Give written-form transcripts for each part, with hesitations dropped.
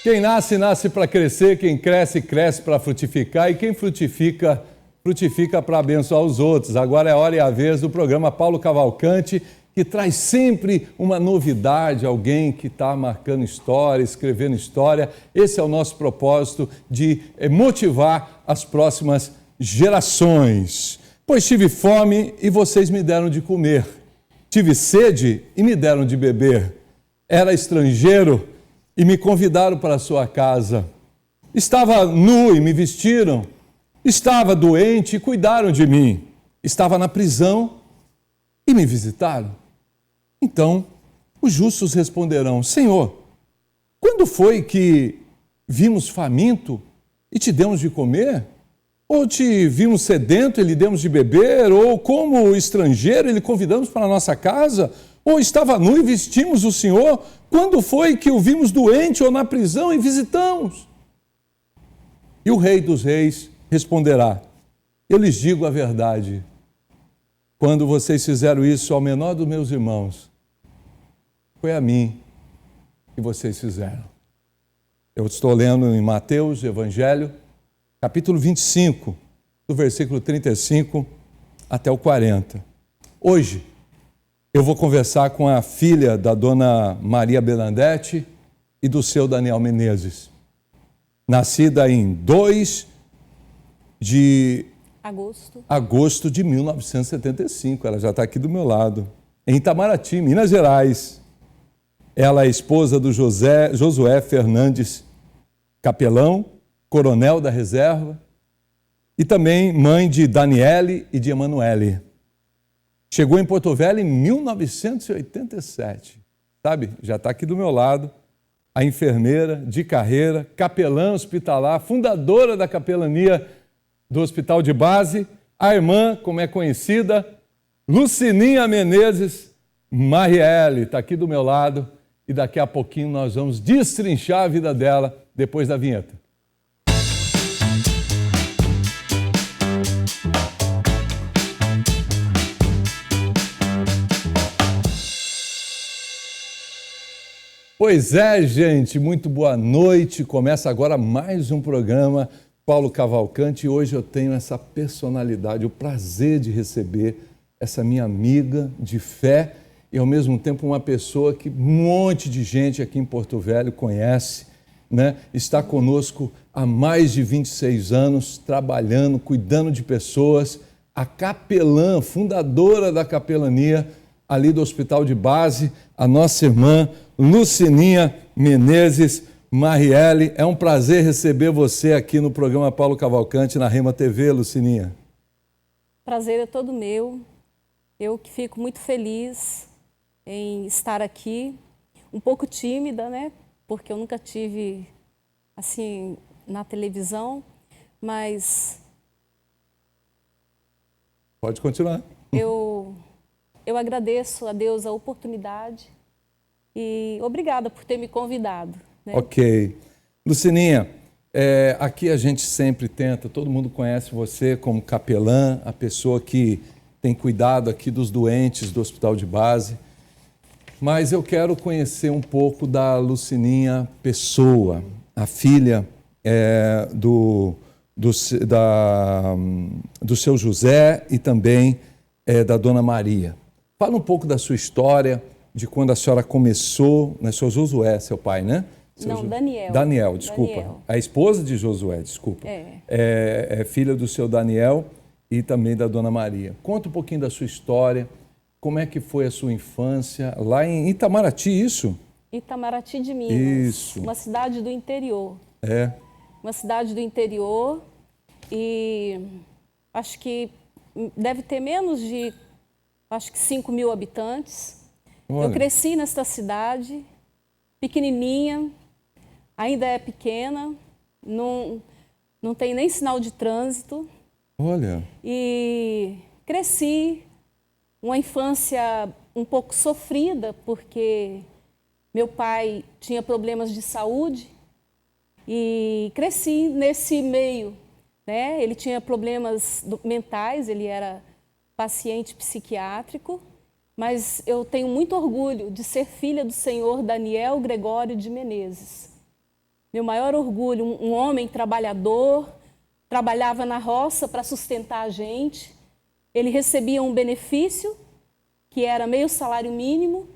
Quem nasce, nasce para crescer, quem cresce, cresce para frutificar e quem frutifica, frutifica para abençoar os outros. Agora é a hora e a vez do programa Paulo Cavalcante, que traz sempre uma novidade, alguém que está marcando história, escrevendo história. Esse é o nosso propósito de motivar as próximas gerações. Pois tive fome e vocês me deram de comer. Tive sede e me deram de beber. Era estrangeiro e me convidaram para a sua casa. Estava nu e me vestiram. Estava doente e cuidaram de mim. Estava na prisão e me visitaram. Então, os justos responderão: Senhor, quando foi que vimos faminto e te demos de comer? Ou te vimos sedento e lhe demos de beber? Ou como estrangeiro e lhe convidamos para a nossa casa? Ou estava nu e vestimos o Senhor? Quando foi que o vimos doente ou na prisão e visitamos? E o Rei dos Reis responderá: Eu lhes digo a verdade. Quando vocês fizeram isso ao menor dos meus irmãos, foi a mim que vocês fizeram. Eu estou lendo em Mateus, Evangelho, capítulo 25, do versículo 35 até o 40. Hoje, eu vou conversar com a filha da dona Maria Belandetti e do seu Daniel Menezes. Nascida em 2 de agosto de 1975. Ela já está aqui do meu lado, em Itamaraty, Minas Gerais. Ela é esposa do Josué Fernandes Capelão, coronel da reserva, e também mãe de Daniele e de Emanuele. Chegou em Porto Velho em 1987, sabe? Já está aqui do meu lado. A enfermeira de carreira, capelã hospitalar, fundadora da capelania do Hospital de Base, a irmã, como é conhecida, Lucininha Menezes Marielle, está aqui do meu lado e daqui a pouquinho nós vamos destrinchar a vida dela depois da vinheta. Pois é, gente, muito boa noite. Começa agora mais um programa Paulo Cavalcante e hoje eu tenho essa personalidade, o prazer de receber essa minha amiga de fé e ao mesmo tempo uma pessoa que um monte de gente aqui em Porto Velho conhece, né? Está conosco há mais de 26 anos, trabalhando, cuidando de pessoas, a capelã, fundadora da capelania ali do Hospital de Base, a nossa irmã Lucininha Menezes Marielle. É um prazer receber você aqui no programa Paulo Cavalcante, na Rema TV, Lucininha. Prazer é todo meu. Eu que fico muito feliz em estar aqui, um pouco tímida, né? Porque eu nunca tive, assim, na televisão, mas... Pode continuar. Eu agradeço a Deus a oportunidade e obrigada por ter me convidado. Né? Ok. Lucininha, aqui a gente sempre tenta, todo mundo conhece você como capelã, a pessoa que tem cuidado aqui dos doentes do Hospital de Base, mas eu quero conhecer um pouco da Lucininha pessoa, a filha do seu José e também da dona Maria. Fala um pouco da sua história, de quando a senhora começou, né? Seu Josué, seu pai, né? Não, Daniel. Daniel, desculpa. Daniel. A esposa de Josué, desculpa. É filha do seu Daniel e também da dona Maria. Conta um pouquinho da sua história, como é que foi a sua infância, lá em Itamaraty, isso? Itamaraty de Minas. Isso. Uma cidade do interior. Uma cidade do interior e acho que deve ter menos de, 5 mil habitantes. Olha. Eu cresci nesta cidade, pequenininha, ainda é pequena, não tem nem sinal de trânsito. Olha. E cresci uma infância um pouco sofrida, porque meu pai tinha problemas de saúde e cresci nesse meio, né? Ele tinha problemas mentais, ele era paciente psiquiátrico, mas eu tenho muito orgulho de ser filha do senhor Daniel Gregório de Menezes. meu maior orgulho, um homem trabalhador, trabalhava na roça para sustentar a gente. Ele recebia um benefício, que era meio salário mínimo,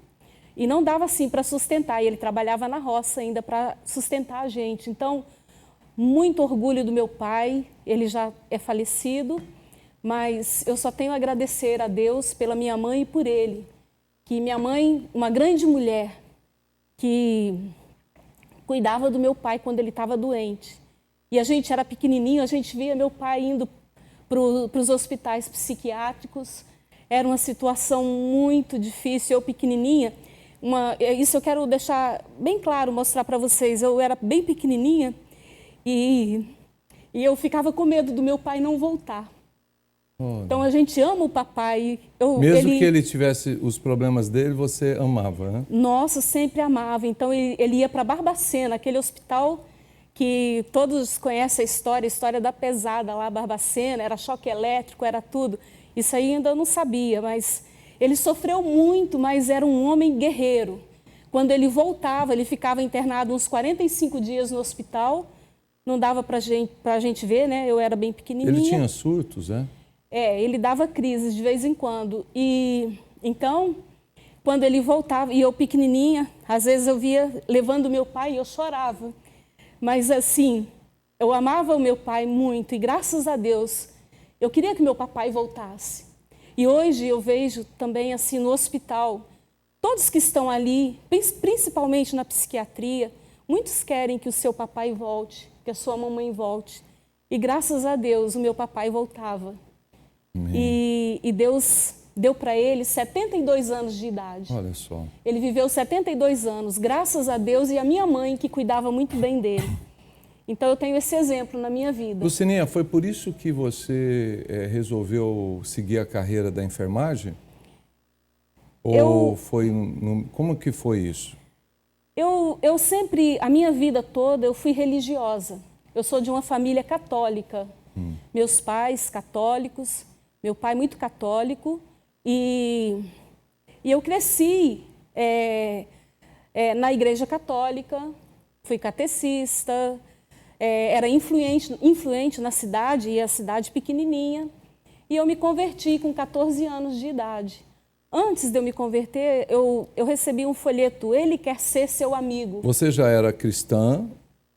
e não dava assim para sustentar. E ele trabalhava na roça ainda para sustentar a gente. Então, muito orgulho do meu pai, ele já é falecido, mas eu só tenho a agradecer a Deus pela minha mãe e por ele. Que minha mãe, uma grande mulher, que cuidava do meu pai quando ele estava doente. E a gente era pequenininho, a gente via meu pai indo para os hospitais psiquiátricos. Era uma situação muito difícil, eu pequenininha. Isso eu quero deixar bem claro, mostrar para vocês. Eu era bem pequenininha e eu ficava com medo do meu pai não voltar. Então a gente ama o papai. Mesmo que ele tivesse os problemas dele, você amava, né? Nossa, sempre amava. Então ele ia para Barbacena, aquele hospital que todos conhecem a história da pesada lá, Barbacena, era choque elétrico, era tudo. Isso aí ainda eu não sabia, mas ele sofreu muito, mas era um homem guerreiro. Quando ele voltava, ele ficava internado uns 45 dias no hospital, não dava para a gente ver, né? Eu era bem pequenininha. Ele tinha surtos, né? Ele dava crises de vez em quando. E então, quando ele voltava, e eu pequenininha, às vezes eu via levando meu pai e eu chorava. Mas assim, eu amava o meu pai muito e graças a Deus, eu queria que meu papai voltasse. E hoje eu vejo também assim no hospital, todos que estão ali, principalmente na psiquiatria, muitos querem que o seu papai volte, que a sua mamãe volte. E graças a Deus o meu papai voltava. E Deus deu para ele 72 anos de idade. Olha só. Ele viveu 72 anos, graças a Deus e a minha mãe, que cuidava muito bem dele. Então, eu tenho esse exemplo na minha vida. Lucininha, foi por isso que você resolveu seguir a carreira da enfermagem? Ou foi... Como que foi isso? Eu sempre, a minha vida toda, eu fui religiosa. Eu sou de uma família católica. Meus pais católicos, meu pai muito católico. E eu cresci na igreja católica, fui catecista, era influente na cidade, e a cidade pequenininha. E eu me converti com 14 anos de idade. Antes de eu me converter, eu recebi um folheto, Ele Quer Ser Seu Amigo. Você já era cristã,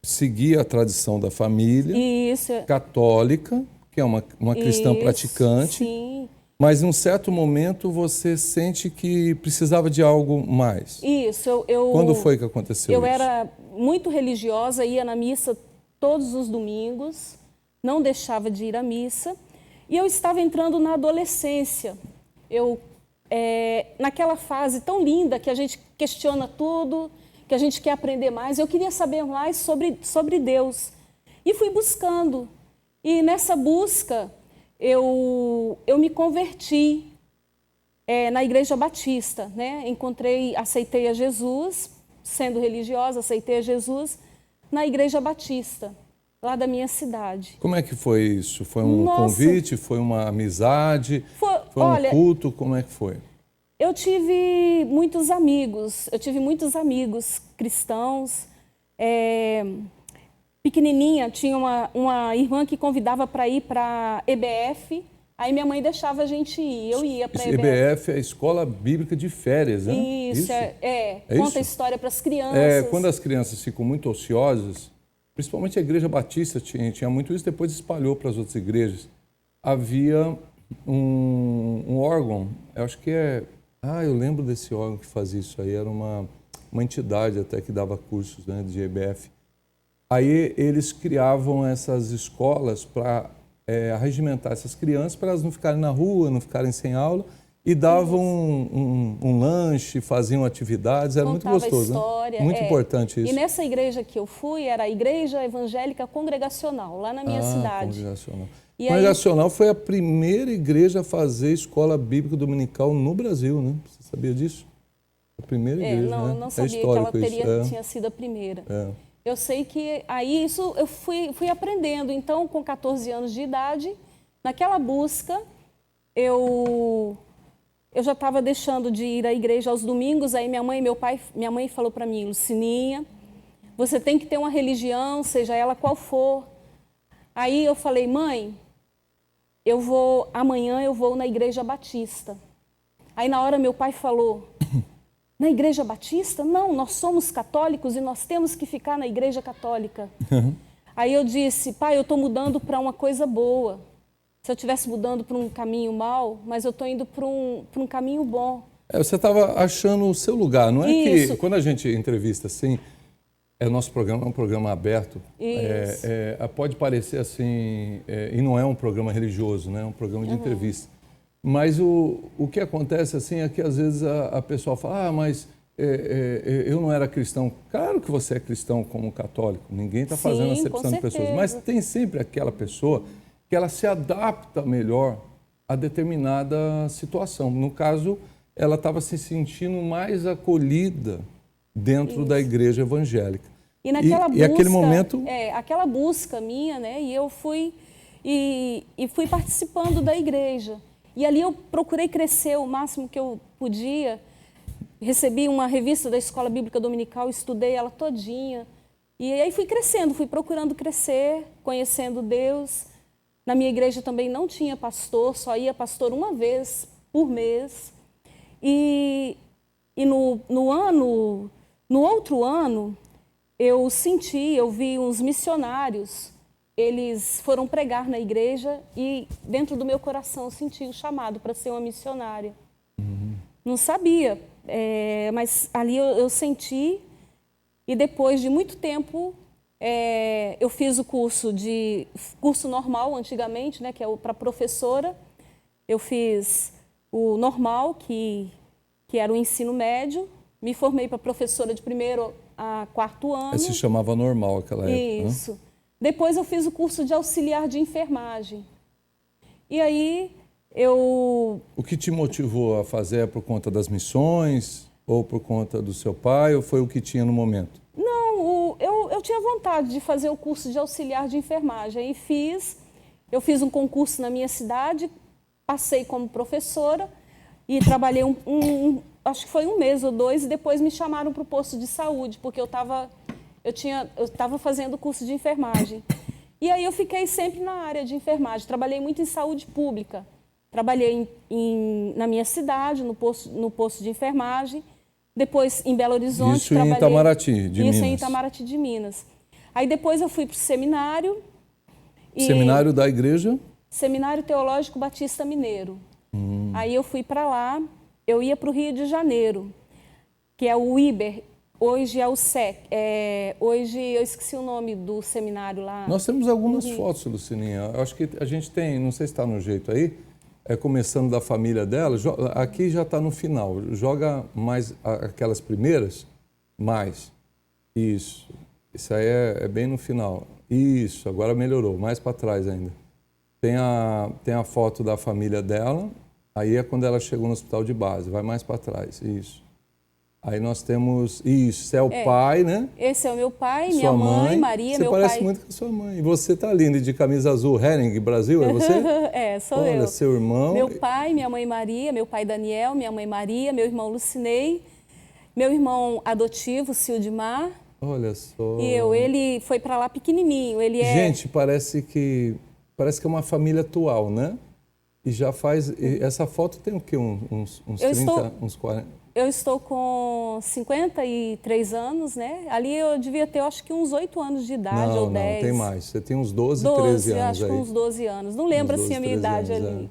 seguia a tradição da família, Isso. Católica, que é uma cristã praticante. Sim. Mas, em um certo momento, você sente que precisava de algo mais. Isso. Quando foi que aconteceu isso? Eu era muito religiosa, ia na missa todos os domingos, não deixava de ir à missa. E eu estava entrando na adolescência. Naquela fase tão linda que a gente questiona tudo, que a gente quer aprender mais, eu queria saber mais sobre Deus. E fui buscando. E nessa busca, eu me converti na Igreja Batista, né? Aceitei a Jesus, sendo religiosa, aceitei a Jesus na Igreja Batista, lá da minha cidade. Como é que foi isso? Foi um convite? Foi uma amizade? Foi um culto? Como é que foi? Eu tive muitos amigos cristãos. Pequenininha, tinha uma irmã que convidava para ir para EBF, aí minha mãe deixava a gente ir, eu ia para EBF. EBF é a Escola Bíblica de Férias, né? Isso? Conta isso? A história para as crianças. Quando as crianças ficam muito ociosas, principalmente a Igreja Batista tinha muito isso, depois espalhou para as outras igrejas. Havia um órgão, eu acho que eu lembro desse órgão que fazia isso aí, era uma entidade até que dava cursos, né, de EBF. Aí eles criavam essas escolas para arregimentar essas crianças, para elas não ficarem na rua, não ficarem sem aula, e davam um lanche, faziam atividades, era muito gostoso, história, né? Muito importante isso. E nessa igreja que eu fui, era a Igreja Evangélica Congregacional, lá na minha cidade. Congregacional. E Congregacional foi a primeira igreja a fazer escola bíblica dominical no Brasil, né? Você sabia disso? A primeira igreja, né? Não sabia que ela tinha sido a primeira. Eu sei que aí isso eu fui aprendendo. Então, com 14 anos de idade, naquela busca, eu já estava deixando de ir à igreja aos domingos. Aí minha mãe falou para mim, Lucininha, Você tem que ter uma religião, seja ela qual for. Aí eu falei, mãe, amanhã eu vou na Igreja Batista. Aí na hora meu pai falou, na Igreja Batista? Não, nós somos católicos e nós temos que ficar na Igreja Católica. Aí eu disse, pai, eu estou mudando para uma coisa boa. Se eu estivesse mudando para um caminho mau, mas eu estou indo para um caminho bom. Você estava achando o seu lugar, não é? Isso. Que quando a gente entrevista assim, nosso programa é um programa aberto. Pode parecer assim, e não é um programa religioso, né? É um programa de entrevista. Mas o que acontece assim é que às vezes a pessoa fala, mas eu não era cristão. Claro que você é cristão como católico, ninguém está fazendo acepção de pessoas. Mas tem sempre aquela pessoa que ela se adapta melhor a determinada situação. No caso, ela estava se sentindo mais acolhida dentro da igreja evangélica. E naquela busca, aquele momento... aquela busca minha, né? E eu fui participando da igreja. E ali eu procurei crescer o máximo que eu podia. Recebi uma revista da Escola Bíblica Dominical, estudei ela todinha. E aí fui crescendo, fui procurando crescer, conhecendo Deus. Na minha igreja também não tinha pastor, só ia pastor uma vez por mês. E no outro ano, eu vi uns missionários, eles foram pregar na igreja e dentro do meu coração eu senti o chamado para ser uma missionária. Não sabia, mas ali eu senti, e depois de muito tempo eu fiz o curso normal antigamente, né, que é para professora. Eu fiz o normal, que era o ensino médio, me formei para professora de 1º a 4º ano. Se chamava normal aquela época. Isso. Né? Depois eu fiz o curso de auxiliar de enfermagem. E aí O que te motivou a fazer? É por conta das missões ou por conta do seu pai, ou foi o que tinha no momento? Não, eu tinha vontade de fazer o curso de auxiliar de enfermagem e eu fiz um concurso na minha cidade, passei como professora e trabalhei acho que foi 1 mês ou 2, e depois me chamaram para o posto de saúde, porque eu estava fazendo o curso de enfermagem. E aí eu fiquei sempre na área de enfermagem, trabalhei muito em saúde pública. Trabalhei na minha cidade, no posto de enfermagem, depois em Belo Horizonte. Isso em Itamaraty, de Minas. Isso em Itamaraty, de Minas. Aí depois eu fui para o seminário. Seminário da igreja? Seminário Teológico Batista Mineiro. Aí eu fui para lá, eu ia para o Rio de Janeiro, que é o IBER, hoje é o SEC. Hoje eu esqueci o nome do seminário lá. Nós temos algumas fotos, Lucininha. Eu acho que a gente tem, não sei se está no jeito aí, começando da família dela, aqui já está no final. Joga mais aquelas primeiras, mais. Isso. Isso aí é bem no final. Isso, agora melhorou, mais para trás ainda. Tem a foto da família dela, aí é quando ela chegou no hospital de base, vai mais para trás, isso. Aí nós temos, isso é o pai, né? Esse é o meu pai, minha mãe, Maria, meu pai. Você parece muito com a sua mãe. E você tá linda, de camisa azul, Hering, Brasil, é você? Sou eu. Olha, seu irmão. Meu pai, minha mãe Maria, meu pai Daniel, minha mãe Maria, meu irmão Lucinei, meu irmão adotivo, Cildimar. Olha só. E ele foi para lá pequenininho, Gente, parece que é uma família atual, né? E já faz, essa foto tem o quê? Uns 30, uns 40... Eu estou com 53 anos, né? Ali eu devia ter, acho que uns 8 anos de idade ou 10. Não, tem mais. Você tem uns 12, 13 anos acho aí. que uns 12 anos. Não lembro assim a minha idade ali.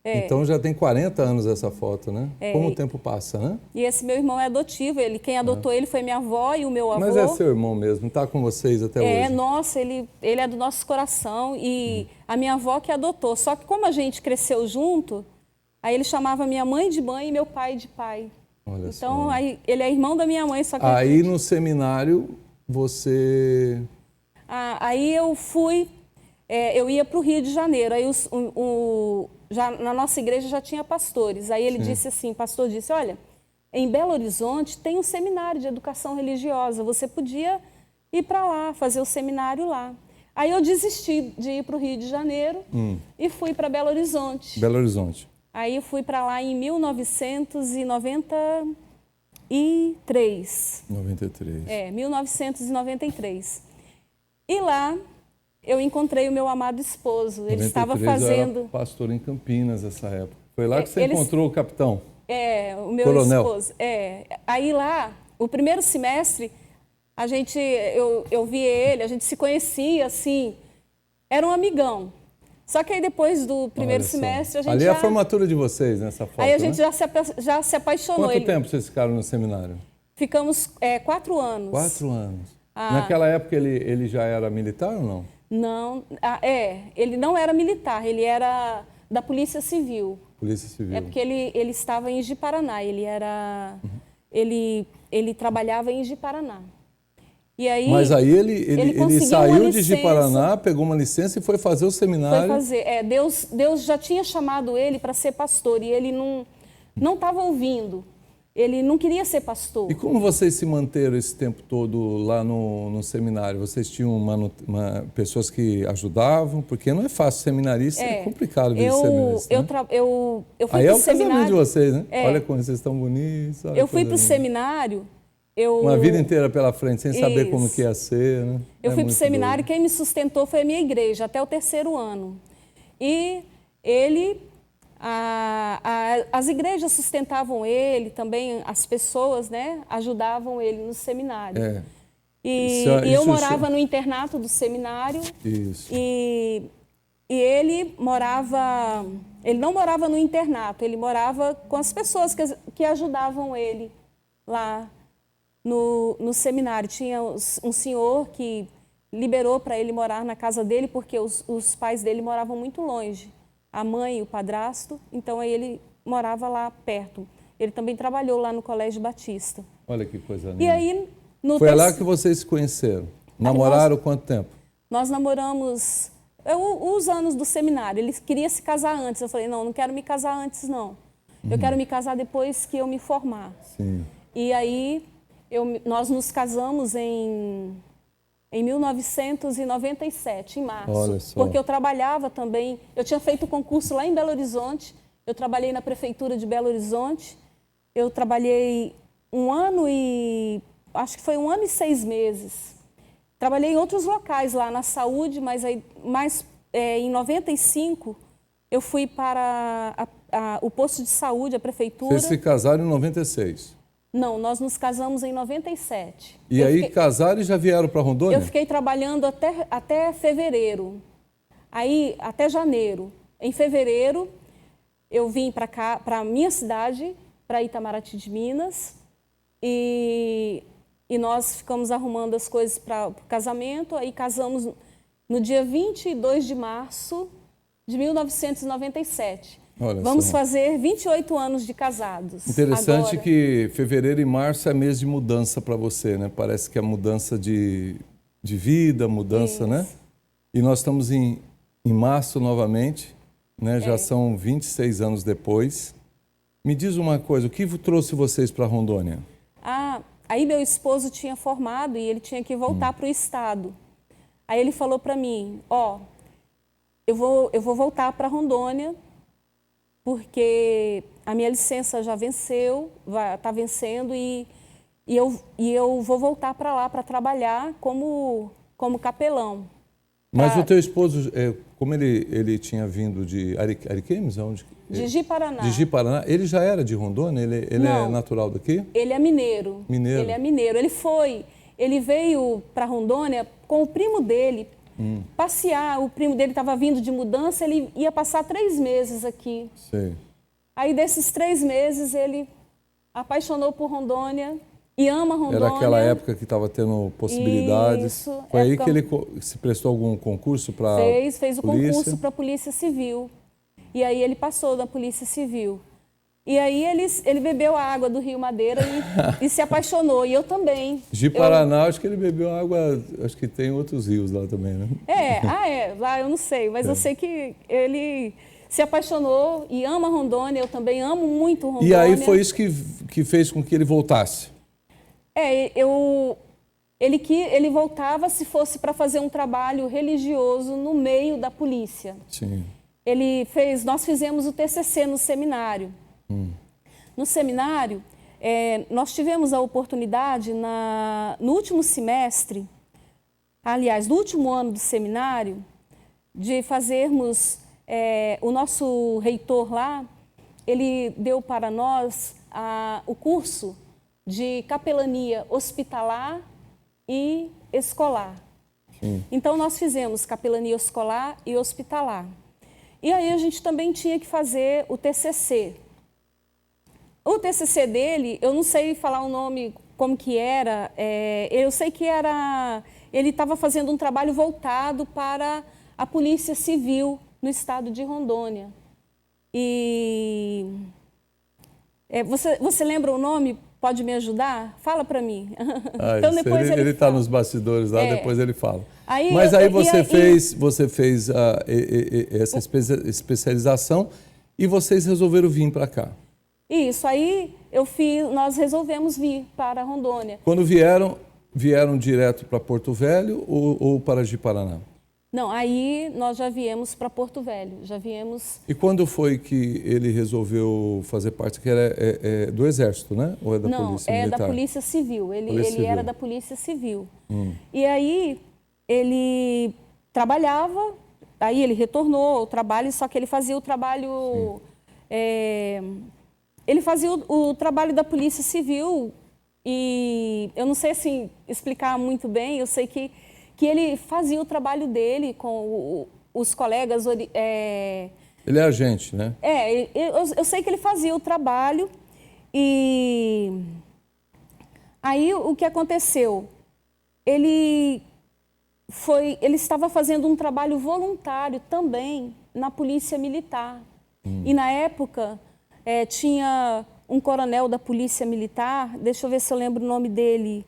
Então já tem 40 anos essa foto, né? Como o tempo passa, né? E esse meu irmão é adotivo. Quem adotou ele foi minha avó e o meu avô. Mas é seu irmão mesmo, está com vocês até hoje? Nossa, ele é do nosso coração e a minha avó que adotou. Só que como a gente cresceu junto, aí ele chamava minha mãe de mãe e meu pai de pai. Olha então, só. Aí, ele é irmão da minha mãe, só que... Aí no seminário, você... Aí eu fui, eu ia para o Rio de Janeiro, aí já, na nossa igreja já tinha pastores. Aí ele disse assim, o pastor disse, olha, em Belo Horizonte tem um seminário de educação religiosa, você podia ir para lá, fazer o seminário lá. Aí eu desisti de ir para o Rio de Janeiro e fui para Belo Horizonte. Belo Horizonte. Aí eu fui para lá em 1990, 93. 1993. E lá eu encontrei o meu amado esposo. Ele estava fazendo... Era pastor em Campinas nessa época. Foi lá que você encontrou o capitão? O meu coronel. Esposo. Aí lá, o primeiro semestre, eu vi ele, a gente se conhecia, assim, era um amigão. Só que aí depois do primeiro semestre, a gente ali é a formatura de vocês, nessa foto, aí a gente né? já se apaixonou. Quanto tempo vocês ficaram no seminário? Ficamos 4 anos. 4 anos. Naquela época ele já era militar ou não? Não, ele não era militar, ele era da Polícia Civil. Polícia Civil. É porque ele estava em Ji-Paraná, ele trabalhava em Ji-Paraná. E aí, mas aí ele saiu de Ji-Paraná, pegou uma licença e foi fazer o seminário. Foi fazer, Deus já tinha chamado ele para ser pastor e ele não estava ouvindo. Ele não queria ser pastor. E como vocês se manteram esse tempo todo lá no seminário? Vocês tinham pessoas que ajudavam? Porque não é fácil, seminarista é complicado vir seminarista. Eu fui aí para o casamento de vocês, né? Olha como vocês estão bonitos. Eu fui para o seminário... Uma vida inteira pela frente, sem saber como que ia ser, né? Eu fui para o seminário e quem me sustentou foi a minha igreja, até o 3º ano. E ele... as igrejas sustentavam ele, também as pessoas, né, ajudavam ele no seminário. E eu morava no internato do seminário. Isso. E ele não morava no internato, ele morava com as pessoas que ajudavam ele lá no seminário. Tinha um senhor que liberou para ele morar na casa dele, porque os pais dele moravam muito longe. A mãe e o padrasto, então aí ele morava lá perto. Ele também trabalhou lá no Colégio Batista. Olha que coisa linda. E aí, foi lá que vocês se conheceram? Namoraram quanto tempo? Nós namoramos os anos do seminário. Ele queria se casar antes. Eu falei, não quero me casar antes, não. Eu quero me casar depois que eu me formar. Sim. E aí, nós nos casamos em 1997, em março. Olha só. Porque eu trabalhava também, eu tinha feito concurso lá em Belo Horizonte, eu trabalhei na Prefeitura de Belo Horizonte, eu trabalhei acho que foi 1 ano e 6 meses. Trabalhei em outros locais lá na saúde, mas em 95 eu fui para o posto de saúde, a prefeitura. Vocês se casaram em 96? Não, nós nos casamos em 97. E aí casaram e já vieram para Rondônia? Eu fiquei trabalhando até fevereiro, aí até janeiro. Em fevereiro, eu vim para cá, para a minha cidade, para Itamaraty de Minas, e nós ficamos arrumando as coisas para o casamento, aí casamos no dia 22 de março de 1997. Olha Vamos só. fazer 28 anos de casados. Interessante agora. Que fevereiro e março é mês de mudança para você, né? Parece que é mudança de vida, mudança, Isso. né? E nós estamos em março novamente, né? Já são 26 anos depois. Me diz uma coisa, o que trouxe vocês para Rondônia? Aí meu esposo tinha formado e ele tinha que voltar para o estado. Aí ele falou para mim, eu vou voltar para Rondônia, porque a minha licença já venceu, está vencendo, e eu vou voltar para lá para trabalhar como capelão. Mas o teu esposo, como ele tinha vindo de Ariquemes? De Ji-Paraná. De Ji-Paraná. Ele já era de Rondônia? Ele é natural daqui? Ele é mineiro. Mineiro? Ele é mineiro. Ele veio para Rondônia com o primo dele, passear. O primo dele estava vindo de mudança, ele ia passar 3 meses aqui. Sei. Aí desses 3 meses ele apaixonou por Rondônia e ama Rondônia. Era aquela época que estava tendo possibilidades. Isso. Foi aí que ele se prestou algum concurso para fez o concurso para a Polícia Civil. E aí ele passou na Polícia Civil. E aí ele bebeu a água do Rio Madeira e se apaixonou. E eu também. Ji-Paraná, acho que ele bebeu água, acho que tem outros rios lá também, né? Lá eu não sei, mas eu sei que ele se apaixonou e ama Rondônia, eu também amo muito Rondônia. E aí foi isso que fez com que ele voltasse? Ele voltava se fosse para fazer um trabalho religioso no meio da polícia. Sim. Nós fizemos o TCC no seminário. No seminário, nós tivemos a oportunidade no último semestre, aliás, no último ano do seminário, de fazermos, o nosso reitor lá, ele deu para nós o curso de capelania hospitalar e escolar. Sim. Então, nós fizemos capelania escolar e hospitalar. E aí a gente também tinha que fazer o TCC. O TCC dele, eu não sei falar o nome, como que era, eu sei que ele estava fazendo um trabalho voltado para a Polícia Civil no estado de Rondônia. E você lembra o nome? Pode me ajudar? Fala para mim. Então, depois ele está nos bastidores lá, depois ele fala. Mas aí você fez essa especialização e vocês resolveram vir para cá. Isso, aí nós resolvemos vir para Rondônia. Quando vieram direto para Porto Velho ou para Ji-Paraná? Não, aí nós já viemos para Porto Velho, já viemos... E quando foi que ele resolveu fazer parte, que era do Exército, né? Ou é da Polícia Militar? Não, é da Polícia Civil, ele era da Polícia Civil. E aí ele trabalhava, aí ele retornou ao trabalho, só que ele fazia o trabalho... ele fazia o trabalho da Polícia Civil e eu não sei assim, explicar muito bem, eu sei que ele fazia o trabalho dele com os colegas... Ele é agente, né? Eu sei que ele fazia o trabalho e... Aí o que aconteceu? Ele estava fazendo um trabalho voluntário também na Polícia Militar. E na época tinha um coronel da Polícia Militar, deixa eu ver se eu lembro o nome dele...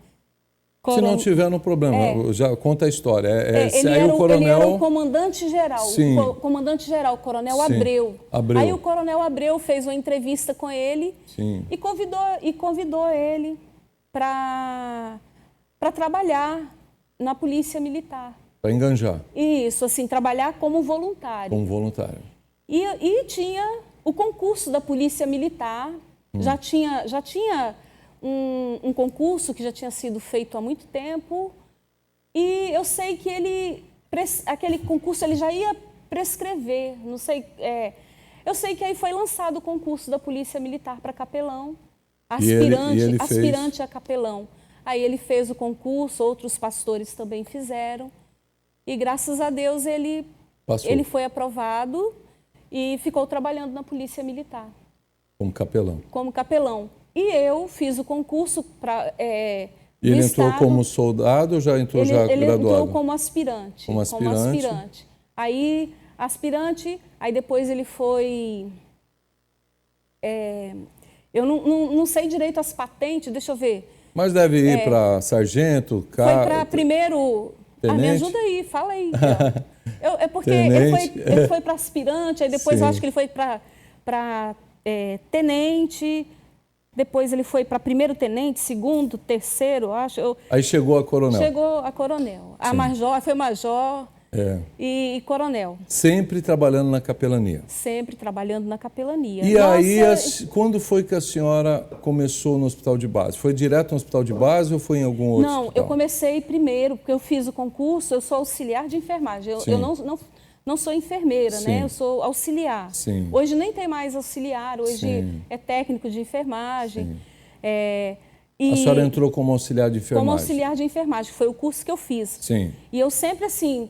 Se não tiver, no problema, já conta a história. Ele era o comandante-geral, o coronel Abreu. Aí o coronel Abreu fez uma entrevista com ele e convidou ele para trabalhar na Polícia Militar. Para enganjar. Isso, assim, trabalhar como voluntário. Como voluntário. E tinha o concurso da Polícia Militar, já tinha um concurso que já tinha sido feito há muito tempo e eu sei que aquele concurso ele já ia prescrever, não sei, eu sei que aí foi lançado o concurso da Polícia Militar para capelão, aspirante a capelão. Aí ele fez o concurso, outros pastores também fizeram e graças a Deus ele foi aprovado e ficou trabalhando na Polícia Militar. Como capelão. Como capelão. E eu fiz o concurso para... E ele entrou como soldado ou já entrou graduado? Ele entrou como aspirante. Como aspirante. Aí, aí depois ele foi... eu não sei direito as patentes, deixa eu ver. Mas deve ir para sargento, Foi para primeiro... Tenente? Me ajuda aí, fala aí. Porque ele foi para aspirante, aí depois eu acho que ele foi para tenente... Depois ele foi para primeiro tenente, segundo, terceiro, acho. Aí chegou a coronel. Chegou a coronel. A major, foi major e coronel. Sempre trabalhando na capelania. Sempre trabalhando na capelania. E aí, quando foi que a senhora começou no hospital de base? Foi direto no hospital de base ou foi em algum outro hospital? Eu comecei primeiro, porque eu fiz o concurso, eu sou auxiliar de enfermagem. Eu não sou enfermeira, né? Eu sou auxiliar. Sim. Hoje nem tem mais auxiliar, hoje é técnico de enfermagem. A senhora entrou como auxiliar de enfermagem? Como auxiliar de enfermagem, foi o curso que eu fiz. Sim. E eu sempre, assim,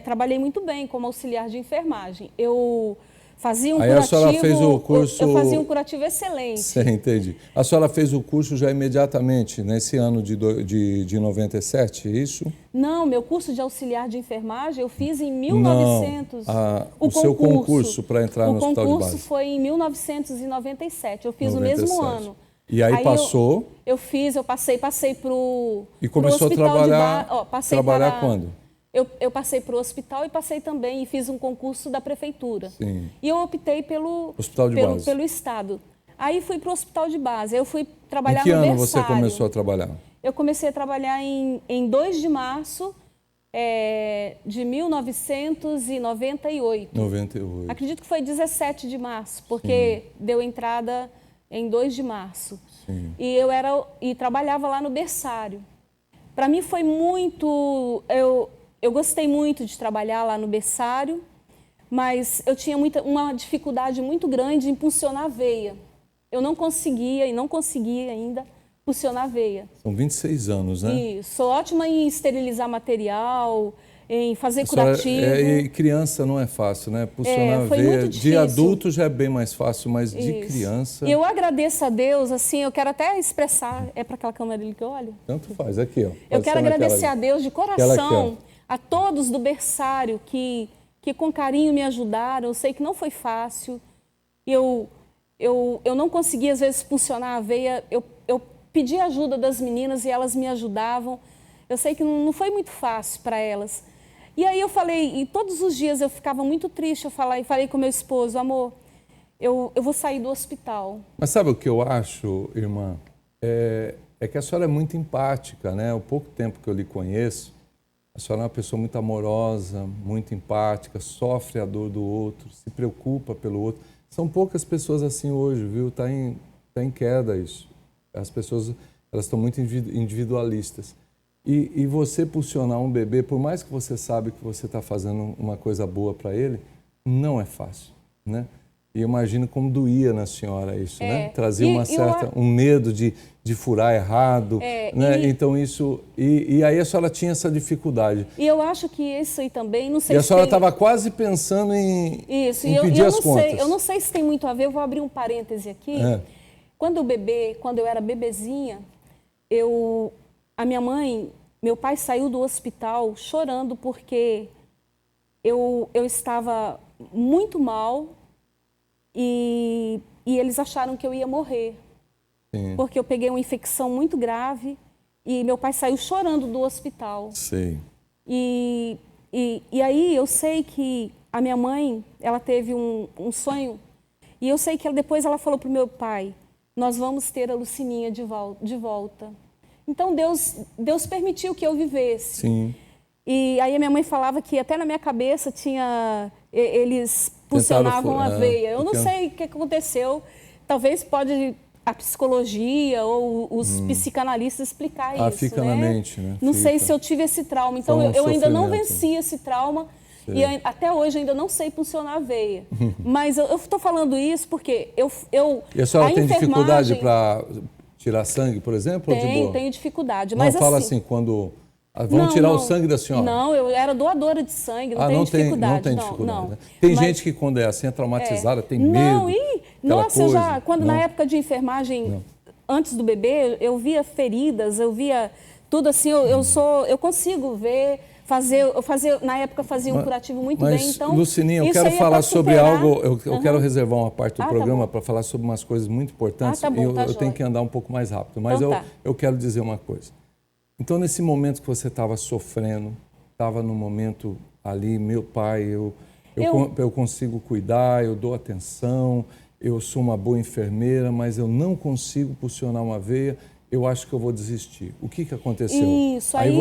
trabalhei muito bem como auxiliar de enfermagem. Eu fazia um curativo... Aí a senhora fez o curso... Eu fazia um curativo excelente. Sim, entendi. A senhora fez o curso já imediatamente, nesse ano de 97, é isso? Não, meu curso de auxiliar de enfermagem eu fiz em 1900. O seu concurso para entrar no hospital de base? O concurso foi em 1997, eu fiz 97. No mesmo ano. E aí passou? Eu passei para o E começou a trabalhar, trabalhar quando? Eu passei para o hospital e passei também e fiz um concurso da prefeitura. Sim. E eu optei pelo estado. Aí fui para o hospital de base. Eu fui trabalhar no berçário. Em que ano você começou a trabalhar? Eu comecei a trabalhar em 2 de março de 1998. 98. Acredito que foi 17 de março, porque deu entrada em 2 de março. Sim. E trabalhava lá no berçário. Para mim foi muito... Eu gostei muito de trabalhar lá no berçário, mas eu tinha uma dificuldade muito grande em puncionar a veia. Eu não conseguia e não conseguia ainda puncionar a veia. São 26 anos, né? Isso. Sou ótima em esterilizar material, em fazer curativo. E criança não é fácil, né? Puncionar a veia. De adulto já é bem mais fácil, mas de criança... E eu agradeço a Deus, assim, eu quero até expressar... É para aquela câmera ali que eu olho? Tanto faz, aqui, ó. Eu quero agradecer a Deus de coração, a todos do berçário que com carinho me ajudaram. Eu sei que não foi fácil. Eu não conseguia, às vezes, puncionar a veia. Eu pedi ajuda das meninas e elas me ajudavam. Eu sei que não foi muito fácil para elas. E aí eu falei, e todos os dias eu ficava muito triste, eu falei com meu esposo, amor, eu vou sair do hospital. Mas sabe o que eu acho, irmã? É que a senhora é muito empática, né? O pouco tempo que eu lhe conheço, a senhora é uma pessoa muito amorosa, muito empática, sofre a dor do outro, se preocupa pelo outro. São poucas pessoas assim hoje, viu? Tá em queda isso. As pessoas, elas estão muito individualistas. E você pulsionar um bebê, por mais que você sabe que você está fazendo uma coisa boa para ele, não é fácil, né? E eu imagino como doía na senhora isso, né? Trazia um medo de furar errado, né? Então isso... E aí a senhora tinha essa dificuldade. E eu acho que isso aí também, não sei se... E a senhora estava quase pensando em pedir as contas. Eu não sei se tem muito a ver, eu vou abrir um parêntese aqui. Quando eu era bebezinha, a minha mãe, meu pai saiu do hospital chorando porque eu estava muito mal e eles acharam que eu ia morrer. Sim. Porque eu peguei uma infecção muito grave e meu pai saiu chorando do hospital. Sim. E aí eu sei que a minha mãe, ela teve um sonho e eu sei que depois ela falou para o meu pai, nós vamos ter a Lucininha de volta. Então Deus permitiu que eu vivesse. Sim. E aí a minha mãe falava que até na minha cabeça eles pulsionavam a veia. Eu não sei o que aconteceu. Talvez a psicologia ou os psicanalistas explicar isso. Fica na mente, né? Não sei se eu tive esse trauma. Então eu ainda não venci esse trauma. Sei. E até hoje ainda não sei pulsionar a veia. Mas eu estou falando isso porque E a senhora tem dificuldade para tirar sangue, por exemplo? Tenho dificuldade. Mas fala assim, quando vão tirar o sangue da senhora. Não, eu era doadora de sangue, não tenho dificuldade. Não tem dificuldade. Né? Tem gente que quando é assim, é traumatizada, tem medo. Na época de enfermagem, antes do bebê, eu via feridas, eu via tudo assim, eu consigo ver... na época fazia um curativo muito bem, então... Lucininha, eu quero falar sobre algo, eu quero reservar uma parte do programa para falar sobre umas coisas muito importantes. Eu tenho que andar um pouco mais rápido, mas eu quero dizer uma coisa. Então, nesse momento que você estava sofrendo, estava no momento ali, meu pai, eu consigo cuidar, eu dou atenção, eu sou uma boa enfermeira, mas eu não consigo pulsionar uma veia, eu acho que eu vou desistir. O que aconteceu? Aí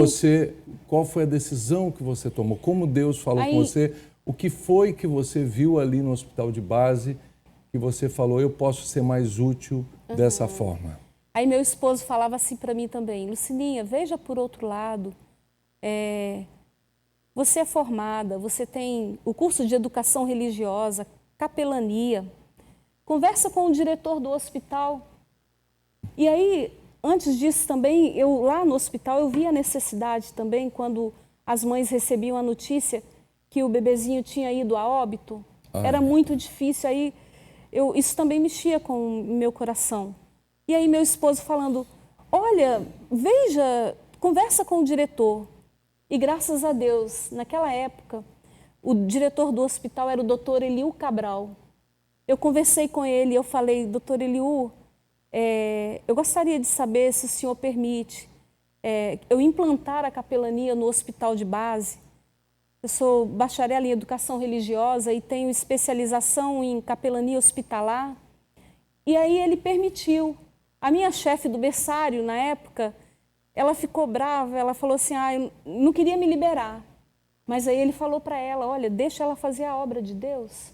qual foi a decisão que você tomou? Como Deus falou com você? O que foi que você viu ali no hospital de base que você falou, eu posso ser mais útil dessa forma? Aí meu esposo falava assim para mim também, Lucininha, veja por outro lado, você é formada, você tem o curso de educação religiosa, capelania, conversa com o diretor do hospital. E aí... Antes disso também, lá no hospital, eu via a necessidade também, quando as mães recebiam a notícia que o bebezinho tinha ido a óbito. Era muito difícil, aí isso também mexia com o meu coração. E aí meu esposo falando, olha, veja, conversa com o diretor. E graças a Deus, naquela época, o diretor do hospital era o doutor Eliú Cabral. Eu conversei com ele, eu falei, doutor Eliú, eu gostaria de saber se o senhor permite eu implantar a capelania no hospital de base. Eu sou bacharel em educação religiosa e tenho especialização em capelania hospitalar. E aí ele permitiu. A minha chefe do berçário, na época, ela ficou brava, ela falou assim, eu não queria me liberar. Mas aí ele falou para ela, olha, deixa ela fazer a obra de Deus.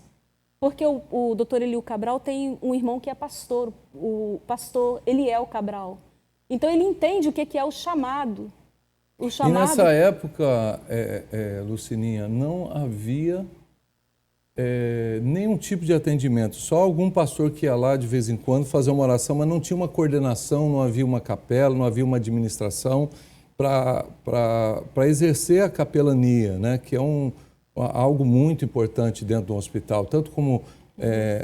Porque o doutor Eliu Cabral tem um irmão que é pastor, o pastor Eliel Cabral. Então ele entende o que é o chamado. E nessa época, Lucininha, não havia nenhum tipo de atendimento. Só algum pastor que ia lá de vez em quando fazer uma oração, mas não tinha uma coordenação, não havia uma capela, não havia uma administração para exercer a capelania, né? Que é algo muito importante dentro do hospital, tanto como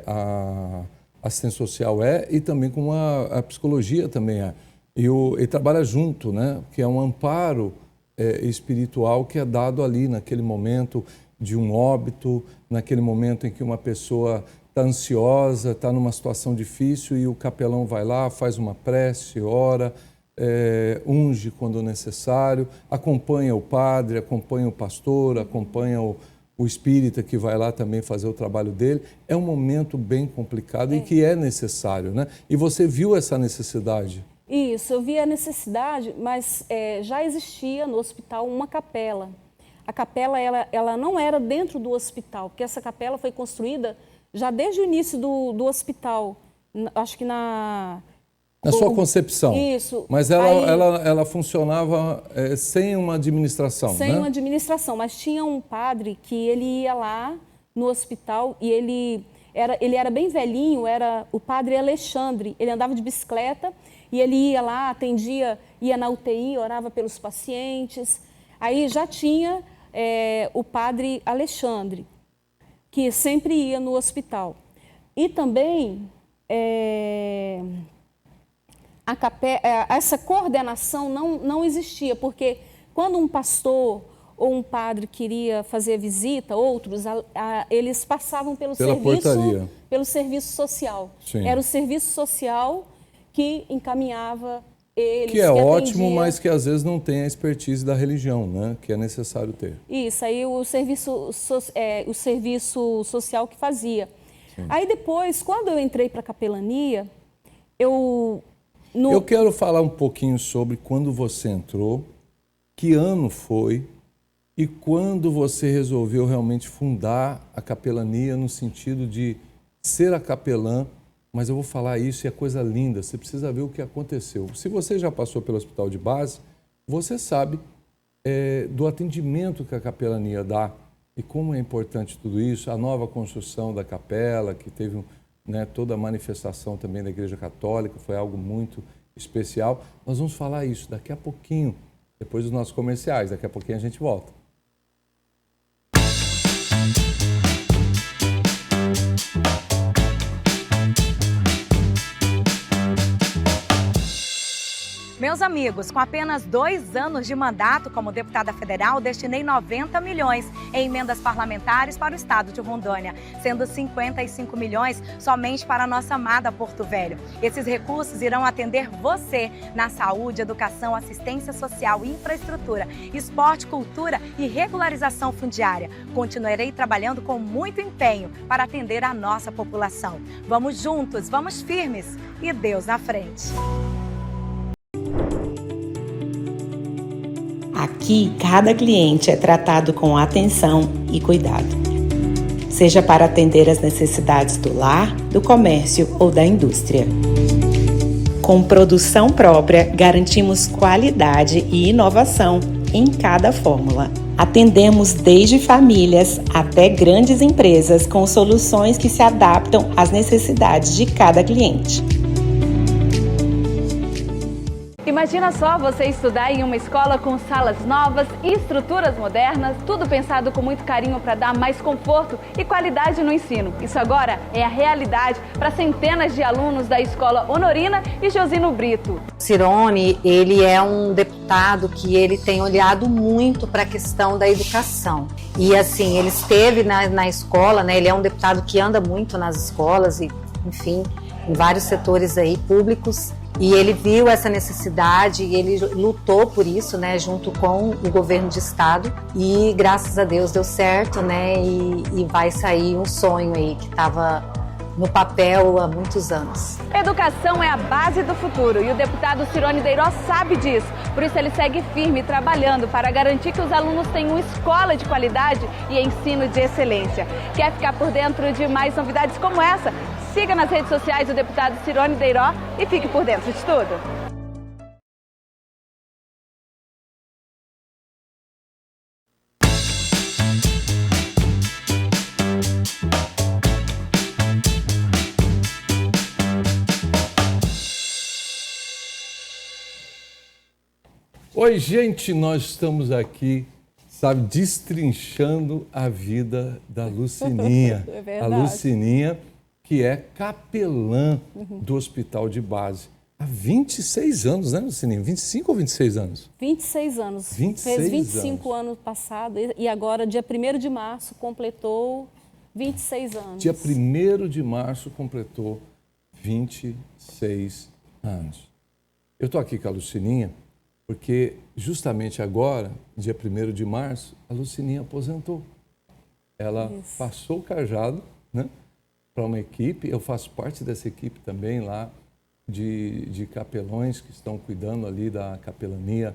a assistência social e também como a psicologia também é. E trabalha junto, né? Que é um amparo espiritual que é dado ali naquele momento de um óbito, naquele momento em que uma pessoa está ansiosa, está numa situação difícil e o capelão vai lá, faz uma prece, ora, unge quando necessário, acompanha o padre, acompanha o pastor, acompanha o espírita que vai lá também fazer o trabalho dele. É um momento bem complicado e que é necessário, né? E você viu essa necessidade? Isso, eu vi a necessidade, mas já existia no hospital uma capela. A capela, ela não era dentro do hospital, porque essa capela foi construída já desde o início do hospital, acho que na sua concepção. Isso. Mas ela funcionava sem uma administração, sem né? uma administração, mas tinha um padre que ele ia lá no hospital e ele era bem velhinho, era o padre Alexandre. Ele andava de bicicleta e ele ia lá, atendia, ia na UTI, orava pelos pacientes. Aí já tinha o padre Alexandre, que sempre ia no hospital. E também essa coordenação não existia, porque quando um pastor ou um padre queria fazer visita, outros, eles passavam pelo serviço social. Sim. Era o serviço social que encaminhava eles. Que é ótimo, mas que às vezes não tem a expertise da religião, né? Que é necessário ter. Isso, aí o serviço social que fazia. Sim. Aí depois, quando eu entrei para a capelania, Eu quero falar um pouquinho sobre quando você entrou, que ano foi e quando você resolveu realmente fundar a capelania no sentido de ser a capelã, mas eu vou falar isso e é coisa linda, você precisa ver o que aconteceu. Se você já passou pelo hospital de base, você sabe do atendimento que a capelania dá e como é importante tudo isso, a nova construção da capela, que teve toda a manifestação também da Igreja Católica, foi algo muito especial. Nós vamos falar isso daqui a pouquinho, depois dos nossos comerciais, daqui a pouquinho a gente volta. Meus amigos, com apenas 2 anos de mandato como deputada federal, destinei 90 milhões em emendas parlamentares para o estado de Rondônia, sendo 55 milhões somente para a nossa amada Porto Velho. Esses recursos irão atender você na saúde, educação, assistência social, infraestrutura, esporte, cultura e regularização fundiária. Continuarei trabalhando com muito empenho para atender a nossa população. Vamos juntos, vamos firmes e Deus na frente. Aqui, cada cliente é tratado com atenção e cuidado, seja para atender as necessidades do lar, do comércio ou da indústria. Com produção própria, garantimos qualidade e inovação em cada fórmula. Atendemos desde famílias até grandes empresas com soluções que se adaptam às necessidades de cada cliente. Imagina só você estudar em uma escola com salas novas e estruturas modernas, tudo pensado com muito carinho para dar mais conforto e qualidade no ensino. Isso agora é a realidade para centenas de alunos da Escola Honorina e Josino Brito. Cirone, ele é um deputado que ele tem olhado muito para a questão da educação. E assim, ele esteve na escola, né? Ele é um deputado que anda muito nas escolas e, enfim, em vários setores aí públicos. E ele viu essa necessidade e ele lutou por isso, né, junto com o governo de estado. E graças a Deus deu certo, né, e vai sair um sonho aí que estava no papel há muitos anos. Educação é a base do futuro e o deputado Cirone Deiró sabe disso. Por isso ele segue firme trabalhando para garantir que os alunos tenham escola de qualidade e ensino de excelência. Quer ficar por dentro de mais novidades como essa? Siga nas redes sociais o deputado Cirone Deiró e fique por dentro de tudo. Oi, gente, nós estamos aqui, sabe, destrinchando a vida da Lucininha. É a verdade. Lucininha, que é capelã do Hospital de Base. Há 26 anos, né, Lucininha? 25 ou 26 anos? 26 anos. 26 Fez 25 anos passado e agora, dia 1º de março, completou 26 anos. Dia 1º de março completou 26 anos. Eu estou aqui com a Lucininha porque justamente agora, dia 1º de março, a Lucininha aposentou. Ela passou o cajado, né, para uma equipe, eu faço parte dessa equipe também lá, de capelões que estão cuidando ali da capelania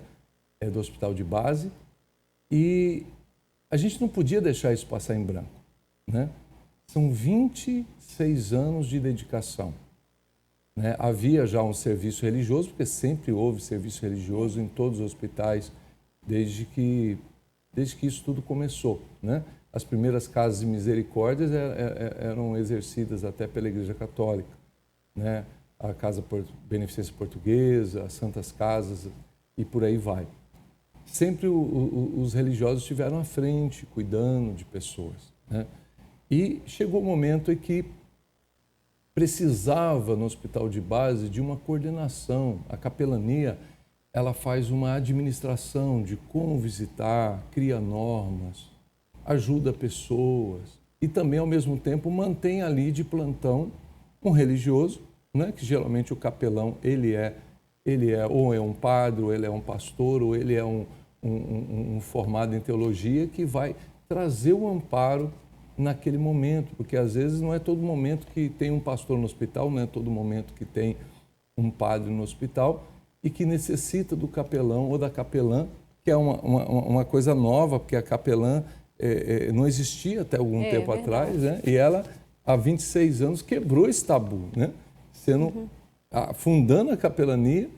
do Hospital de Base. E a gente não podia deixar isso passar em branco, né? São 26 anos de dedicação. Né? Havia já um serviço religioso, porque sempre houve serviço religioso em todos os hospitais, desde que isso tudo começou. Né? As primeiras casas de misericórdias eram exercidas até pela Igreja Católica. Né? A Casa Beneficência Portuguesa, as Santas Casas e por aí vai. Sempre os religiosos estiveram à frente, cuidando de pessoas. Né? E chegou o momento em que precisava, no Hospital de Base, de uma coordenação. A capelania, ela faz uma administração de como visitar, cria normas, ajuda pessoas e também, ao mesmo tempo, mantém ali de plantão um religioso, né? Que geralmente o capelão, ele é ou é um padre, ou ele é um pastor, ou ele é um formado em teologia que vai trazer o amparo naquele momento, porque às vezes não é todo momento que tem um pastor no hospital, não é todo momento que tem um padre no hospital e que necessita do capelão ou da capelã, que é uma coisa nova, porque a capelã não existia até algum tempo atrás, né? E ela, há 26 anos, quebrou esse tabu, né? Fundando a capelania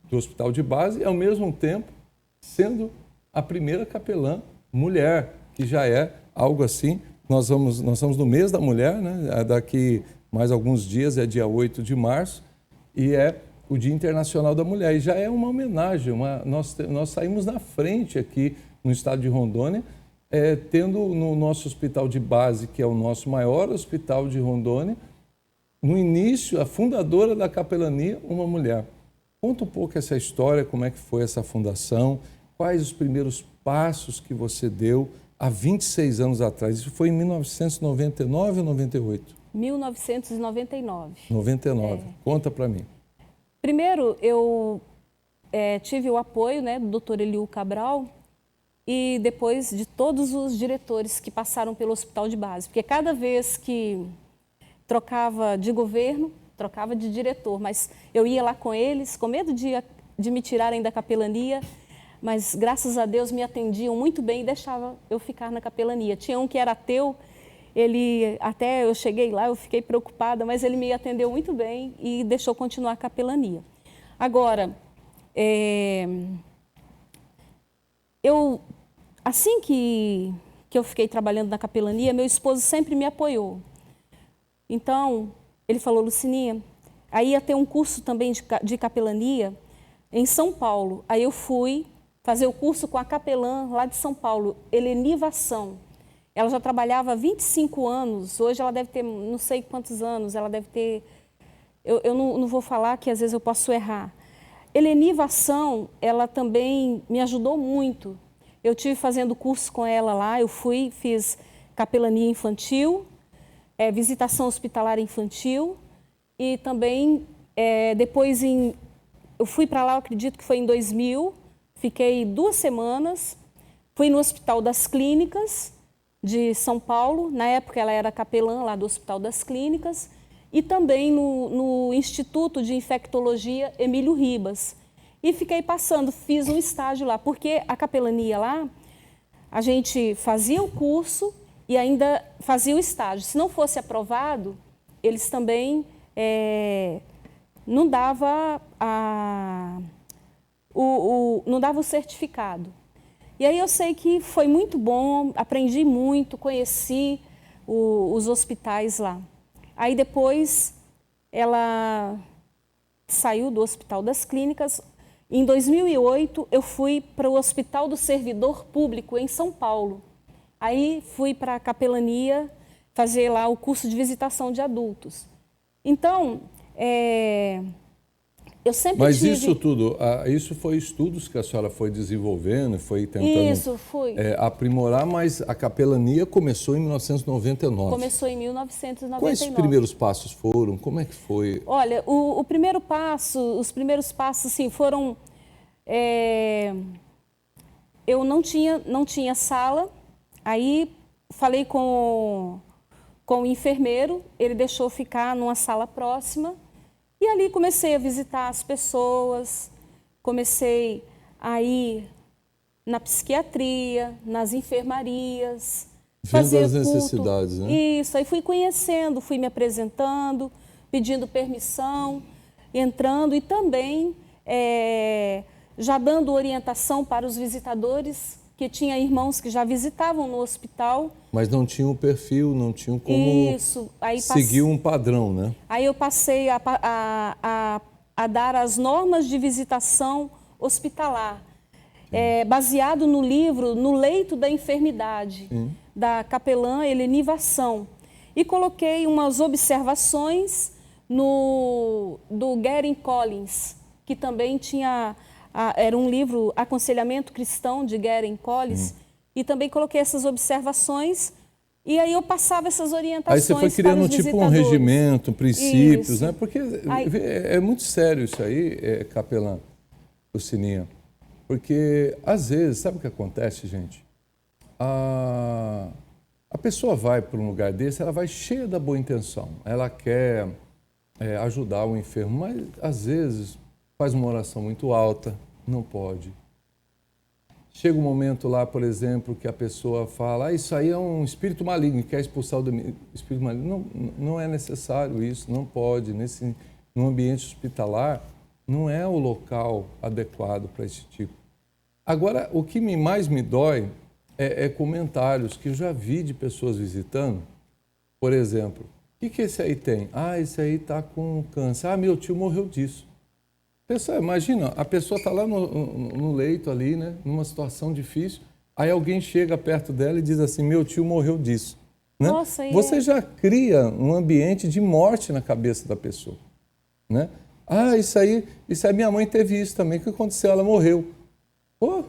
do Hospital de Base e, ao mesmo tempo, sendo a primeira capelã mulher, que já é algo assim. Nós estamos no mês da mulher, né? Daqui mais alguns dias, é dia 8 de março, e é o Dia Internacional da Mulher. E já é uma homenagem, nós saímos na frente aqui no estado de Rondônia, tendo no nosso Hospital de Base, que é o nosso maior hospital de Rondônia, no início, a fundadora da capelania, uma mulher. Conta um pouco essa história, como é que foi essa fundação, quais os primeiros passos que você deu há 26 anos atrás. Isso foi em 1999 ou 98? 1999. 99. Conta para mim. Primeiro, eu tive o apoio, né, do Dr. Eliú Cabral e depois de todos os diretores que passaram pelo Hospital de Base. Porque cada vez que trocava de governo, trocava de diretor, mas eu ia lá com eles, com medo de me tirarem da capelania, mas graças a Deus me atendiam muito bem e deixavam eu ficar na capelania. Tinha um que era ateu, até eu cheguei lá, eu fiquei preocupada, mas ele me atendeu muito bem e deixou continuar a capelania. Agora, assim que eu fiquei trabalhando na capelania, meu esposo sempre me apoiou. Então, ele falou, Lucininha, aí ia ter um curso também de capelania em São Paulo. Aí eu fui fazer o curso com a capelã lá de São Paulo, Eleni Vação. Ela já trabalhava há 25 anos, hoje ela deve ter não sei quantos anos, ela deve ter... Eu não vou falar que às vezes eu posso errar. Eleni Vação, ela também me ajudou muito. Eu estive fazendo curso com ela lá, fiz capelania infantil, visitação hospitalar infantil e também depois eu fui para lá, eu acredito que foi em 2000, fiquei 2 semanas, fui no Hospital das Clínicas de São Paulo, na época ela era capelã lá do Hospital das Clínicas, e também no Instituto de Infectologia Emílio Ribas. E fiquei passando, fiz um estágio lá, porque a capelania lá, a gente fazia o curso e ainda fazia o estágio. Se não fosse aprovado, eles também não dava não dava o certificado. E aí eu sei que foi muito bom, aprendi muito, conheci os hospitais lá. Aí depois ela saiu do Hospital das Clínicas. Em 2008 eu fui para o Hospital do Servidor Público em São Paulo. Aí fui para a capelania fazer lá o curso de visitação de adultos. Então, eu sempre Mas tive... isso tudo, isso foi estudos que a senhora foi desenvolvendo, foi tentando aprimorar, mas a capelania começou em 1999. Começou em 1999. Quais os primeiros passos foram? Como é que foi? Olha, os primeiros passos assim, foram... eu não tinha sala, aí falei com o enfermeiro, ele deixou ficar numa sala próxima. E ali comecei a visitar as pessoas, comecei a ir na psiquiatria, nas enfermarias. Vendo as necessidades, né? Isso, aí fui conhecendo, fui me apresentando, pedindo permissão, entrando e também já dando orientação para os visitadores, que tinha irmãos que já visitavam no hospital. Mas não tinham perfil, não tinham como seguir um padrão, né? Aí eu passei a dar as normas de visitação hospitalar, baseado no livro No Leito da Enfermidade, da capelã Eleni Vassão. E coloquei umas observações do Gary Collins, que também tinha... era um livro, Aconselhamento Cristão, de Gary Collins, e também coloquei essas observações, e aí eu passava essas orientações. Aí você foi criando tipo um regimento, princípios, isso, né? Porque é muito sério isso aí, capelã, Lucininha. Porque, às vezes, sabe o que acontece, gente? A pessoa vai para um lugar desse, ela vai cheia da boa intenção. Ela quer ajudar o enfermo, mas, às vezes, faz uma oração muito alta, não pode. Chega um momento lá, por exemplo, que a pessoa fala, isso aí é um espírito maligno, quer expulsar o espírito maligno. Não é necessário isso, não pode. No ambiente hospitalar, não é o local adequado para esse tipo. Agora, o que mais me dói é comentários que eu já vi de pessoas visitando. Por exemplo, o que esse aí tem? Esse aí está com câncer. Meu tio morreu disso. Pessoal, imagina, a pessoa está lá no leito ali, né, numa situação difícil, aí alguém chega perto dela e diz assim, meu tio morreu disso. Né? Nossa, você já cria um ambiente de morte na cabeça da pessoa. Né? Isso aí minha mãe teve isso também, o que aconteceu? Ela morreu. Pô,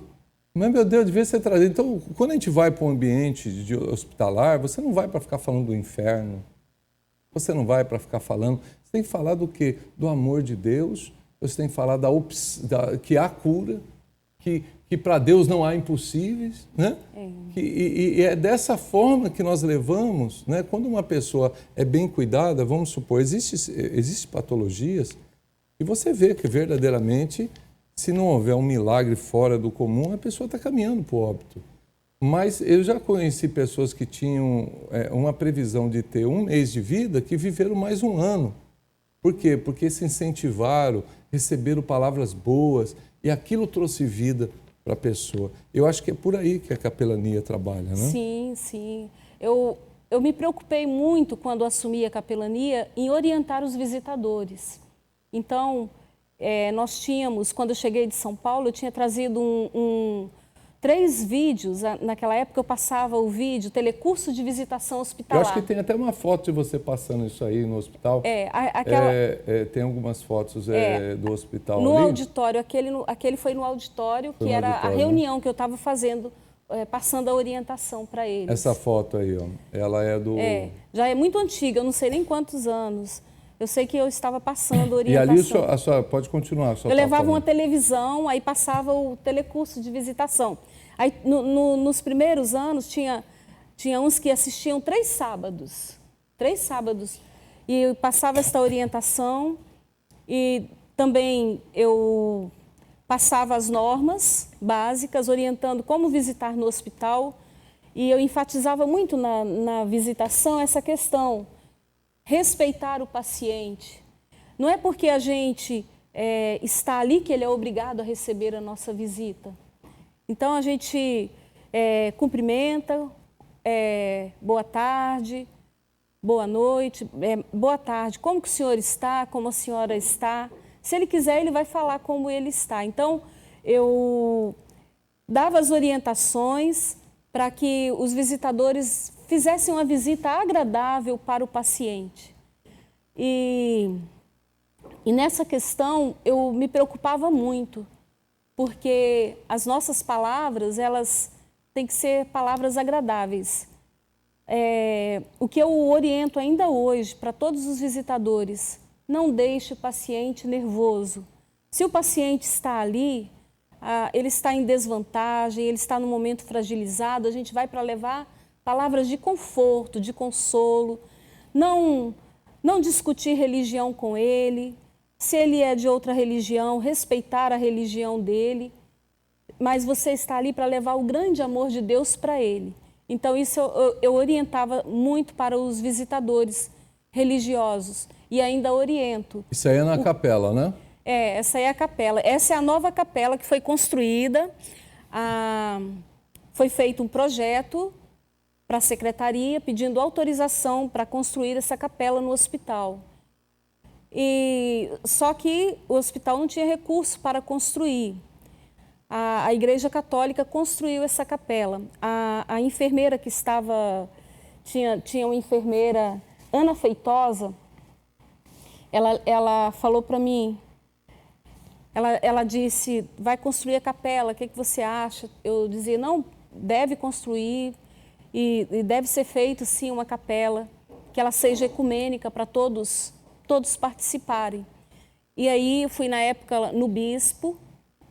mas meu Deus, devia ser trazido. Então, quando a gente vai para um ambiente de hospitalar, você não vai para ficar falando do inferno, você não vai para ficar falando, você tem que falar do quê? Do amor de Deus. Você tem que falar que há cura, que para Deus não há impossíveis, né? E é dessa forma que nós levamos, né? Quando uma pessoa é bem cuidada, vamos supor, existem patologias e você vê que verdadeiramente, se não houver um milagre fora do comum, a pessoa está caminhando para o óbito. Mas eu já conheci pessoas que tinham uma previsão de ter 1 mês de vida que viveram mais 1 ano. Por quê? Porque se incentivaram, receberam palavras boas e aquilo trouxe vida para a pessoa. Eu acho que é por aí que a capelania trabalha, né? Sim, sim. Eu me preocupei muito quando assumi a capelania em orientar os visitadores. Então, nós tínhamos, quando eu cheguei de São Paulo, eu tinha trazido 3 vídeos. Naquela época eu passava o vídeo, telecurso de visitação hospitalar. Eu acho que tem até uma foto de você passando isso aí no hospital. Tem algumas fotos do hospital no ali. Auditório, aquele foi no auditório, que era a reunião que eu estava fazendo, passando a orientação para eles. Essa foto aí, ó, ela é do... já é muito antiga, eu não sei nem quantos anos. Eu sei que eu estava passando orientação. E ali a senhora pode continuar. Eu levava uma televisão, aí passava o telecurso de visitação. Aí, nos primeiros anos, tinha uns que assistiam 3 sábados. 3 sábados. e eu passava esta orientação e também eu passava as normas básicas, orientando como visitar no hospital, e eu enfatizava muito na visitação essa questão, respeitar o paciente. Não é porque a gente está ali que ele é obrigado a receber a nossa visita. Então, a gente cumprimenta, boa tarde, boa noite, boa tarde, como que o senhor está, como a senhora está. Se ele quiser, ele vai falar como ele está. Então, eu dava as orientações para que os visitadores fizessem uma visita agradável para o paciente. E nessa questão, eu me preocupava muito, porque as nossas palavras, elas têm que ser palavras agradáveis. O que eu oriento ainda hoje para todos os visitadores, não deixe o paciente nervoso. Se o paciente está ali, ele está em desvantagem, ele está num momento fragilizado, a gente vai para levar palavras de conforto, de consolo, não discutir religião com ele, se ele é de outra religião, respeitar a religião dele, mas você está ali para levar o grande amor de Deus para ele. Então, isso eu orientava muito para os visitadores religiosos e ainda oriento. Isso aí é na capela, né? Essa é a capela. Essa é a nova capela que foi construída. Foi feito um projeto para a secretaria pedindo autorização para construir essa capela no hospital. Só que o hospital não tinha recurso para construir. A Igreja Católica construiu essa capela. A enfermeira que estava... Tinha uma enfermeira, Ana Feitosa, ela falou para mim, ela disse, vai construir a capela, o que você acha? Eu dizia, não, deve construir e deve ser feito, sim, uma capela, que ela seja ecumênica para todos participarem. E aí eu fui na época no bispo,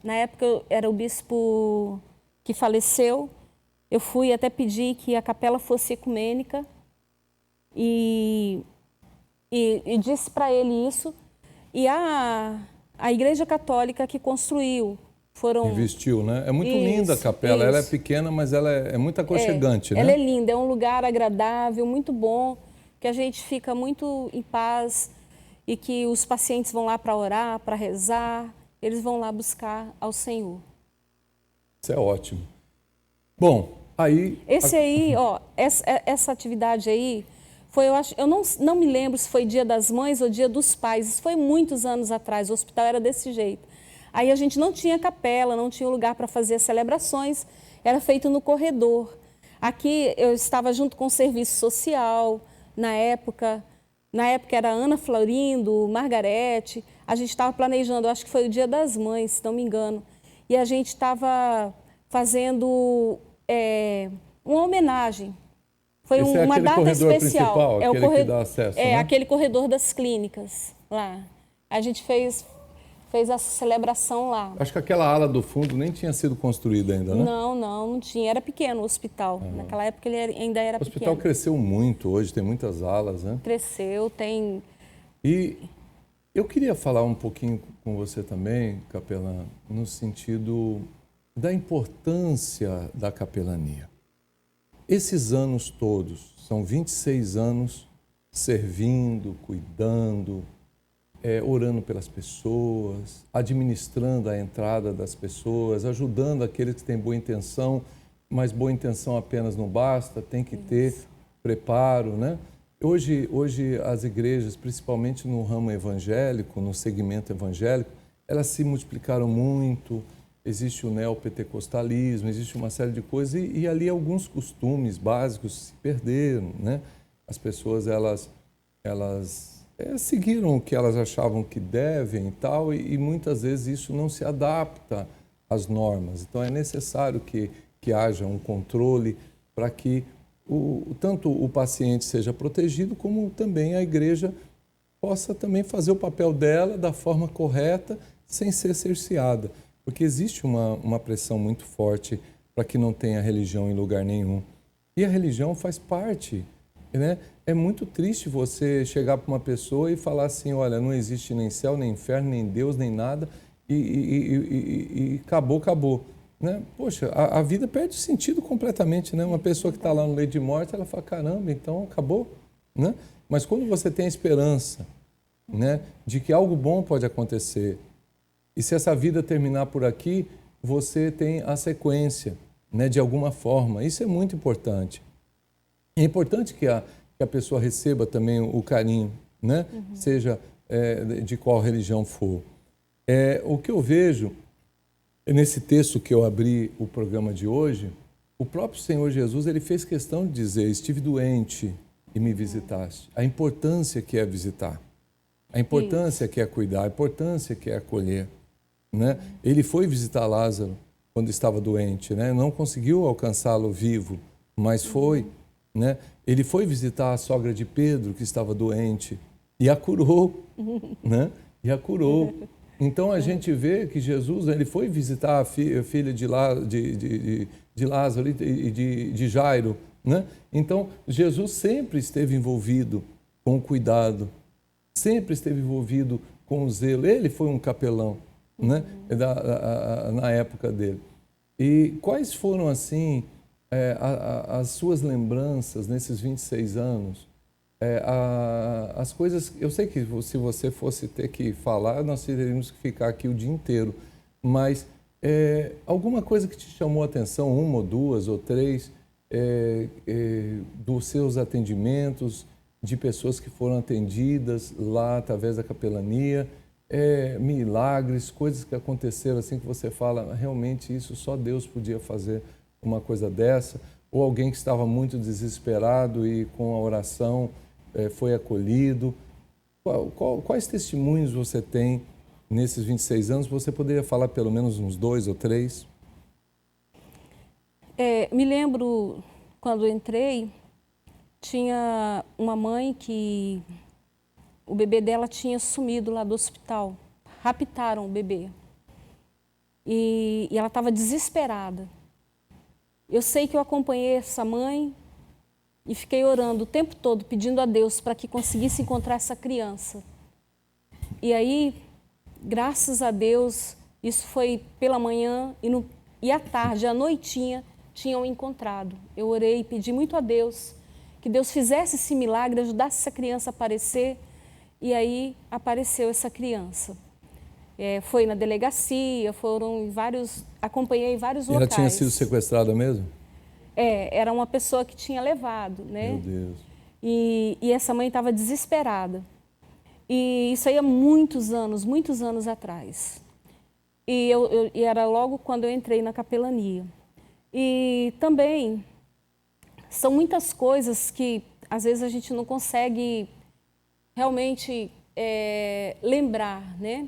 na época era o bispo que faleceu, eu fui até pedir que a capela fosse ecumênica e disse para ele isso. E a Igreja Católica que construiu, investiu, né? É muito linda a capela, ela é pequena, mas ela é muito aconchegante, né? Ela é linda, é um lugar agradável, muito bom, que a gente fica muito em paz e que os pacientes vão lá para orar, para rezar, eles vão lá buscar ao Senhor. Isso é ótimo. Bom, aí... Essa atividade aí, eu não me lembro se foi Dia das Mães ou Dia dos Pais, isso foi muitos anos atrás, o hospital era desse jeito. Aí a gente não tinha capela, não tinha lugar para fazer as celebrações, era feito no corredor. Aqui eu estava junto com o serviço social, na época era Ana Florindo, Margarete, a gente estava planejando, acho que foi o Dia das Mães, se não me engano, e a gente estava fazendo uma homenagem. Foi uma data especial. Principal, é o corredor que dá acesso, né? Aquele corredor das clínicas lá. A gente fez essa celebração lá. Acho que aquela ala do fundo nem tinha sido construída ainda, né? Não tinha. Era pequeno o hospital. Naquela época ele ainda era pequeno. O hospital cresceu muito hoje, tem muitas alas, né? Cresceu, tem... E eu queria falar um pouquinho com você também, capelã, no sentido da importância da capelania. Esses anos todos, são 26 anos servindo, cuidando, orando pelas pessoas, administrando a entrada das pessoas, ajudando aqueles que têm boa intenção, mas boa intenção apenas não basta, tem que ter preparo, né? Hoje as igrejas, principalmente no ramo evangélico, no segmento evangélico, elas se multiplicaram muito. Existe o neopentecostalismo, existe uma série de coisas e ali alguns costumes básicos se perderam, né? As pessoas, elas seguiram o que elas achavam que devem e tal, e muitas vezes isso não se adapta às normas. Então é necessário que haja um controle para que tanto o paciente seja protegido, como também a igreja possa também fazer o papel dela da forma correta, sem ser cerceada. Porque existe uma pressão muito forte para que não tenha religião em lugar nenhum. E a religião faz parte, né? é muito triste você chegar para uma pessoa e falar assim, olha, não existe nem céu, nem inferno, nem Deus, nem nada, e acabou. Né? Poxa, a vida perde sentido completamente, né? Uma pessoa que está lá no leito de morte, ela fala, caramba, então acabou, né? Mas quando você tem a esperança, né, de que algo bom pode acontecer, e se essa vida terminar por aqui, você tem a sequência, né, de alguma forma. Isso é muito importante. É importante que a pessoa receba também o carinho, né? Seja de qual religião for. O que eu vejo nesse texto que eu abri o programa de hoje, o próprio Senhor Jesus, ele fez questão de dizer, estive doente e me visitaste. A importância que é visitar, a importância que é cuidar, a importância que é acolher, né? Ele foi visitar Lázaro quando estava doente, né? Não conseguiu alcançá-lo vivo, mas foi, né? Ele foi visitar a sogra de Pedro, que estava doente, e a curou, né? E a curou. Então a gente vê que Jesus, ele foi visitar a filha de Lázaro e de Jairo, né? Então Jesus sempre esteve envolvido com o cuidado, sempre esteve envolvido com o zelo. Ele foi um capelão, né? Na época dele. E quais foram assim as suas lembranças nesses 26 anos? As coisas, eu sei que se você fosse ter que falar, nós teríamos que ficar aqui o dia inteiro, mas alguma coisa que te chamou a atenção, uma ou duas ou três, dos seus atendimentos, de pessoas que foram atendidas lá através da capelania, milagres, coisas que aconteceram assim que você fala, realmente isso só Deus podia fazer uma coisa dessa, ou alguém que estava muito desesperado e com a oração foi acolhido. Quais testemunhos você tem nesses 26 anos? Você poderia falar pelo menos uns 2 ou 3? Me lembro, quando entrei, tinha uma mãe que o bebê dela tinha sumido lá do hospital. Raptaram o bebê. E ela estava desesperada. Eu sei que eu acompanhei essa mãe e fiquei orando o tempo todo, pedindo a Deus para que conseguisse encontrar essa criança. E aí, graças a Deus, isso foi pela manhã e à tarde, à noitinha, tinham encontrado. Eu orei e pedi muito a Deus que Deus fizesse esse milagre, ajudasse essa criança a aparecer. E aí apareceu essa criança. Foi na delegacia, acompanhei vários locais. Ela tinha sido sequestrada mesmo? Era uma pessoa que tinha levado, né? Meu Deus. E essa mãe estava desesperada. E isso aí há muitos anos atrás. E era logo quando eu entrei na capelania. E também são muitas coisas que às vezes a gente não consegue realmente lembrar, né?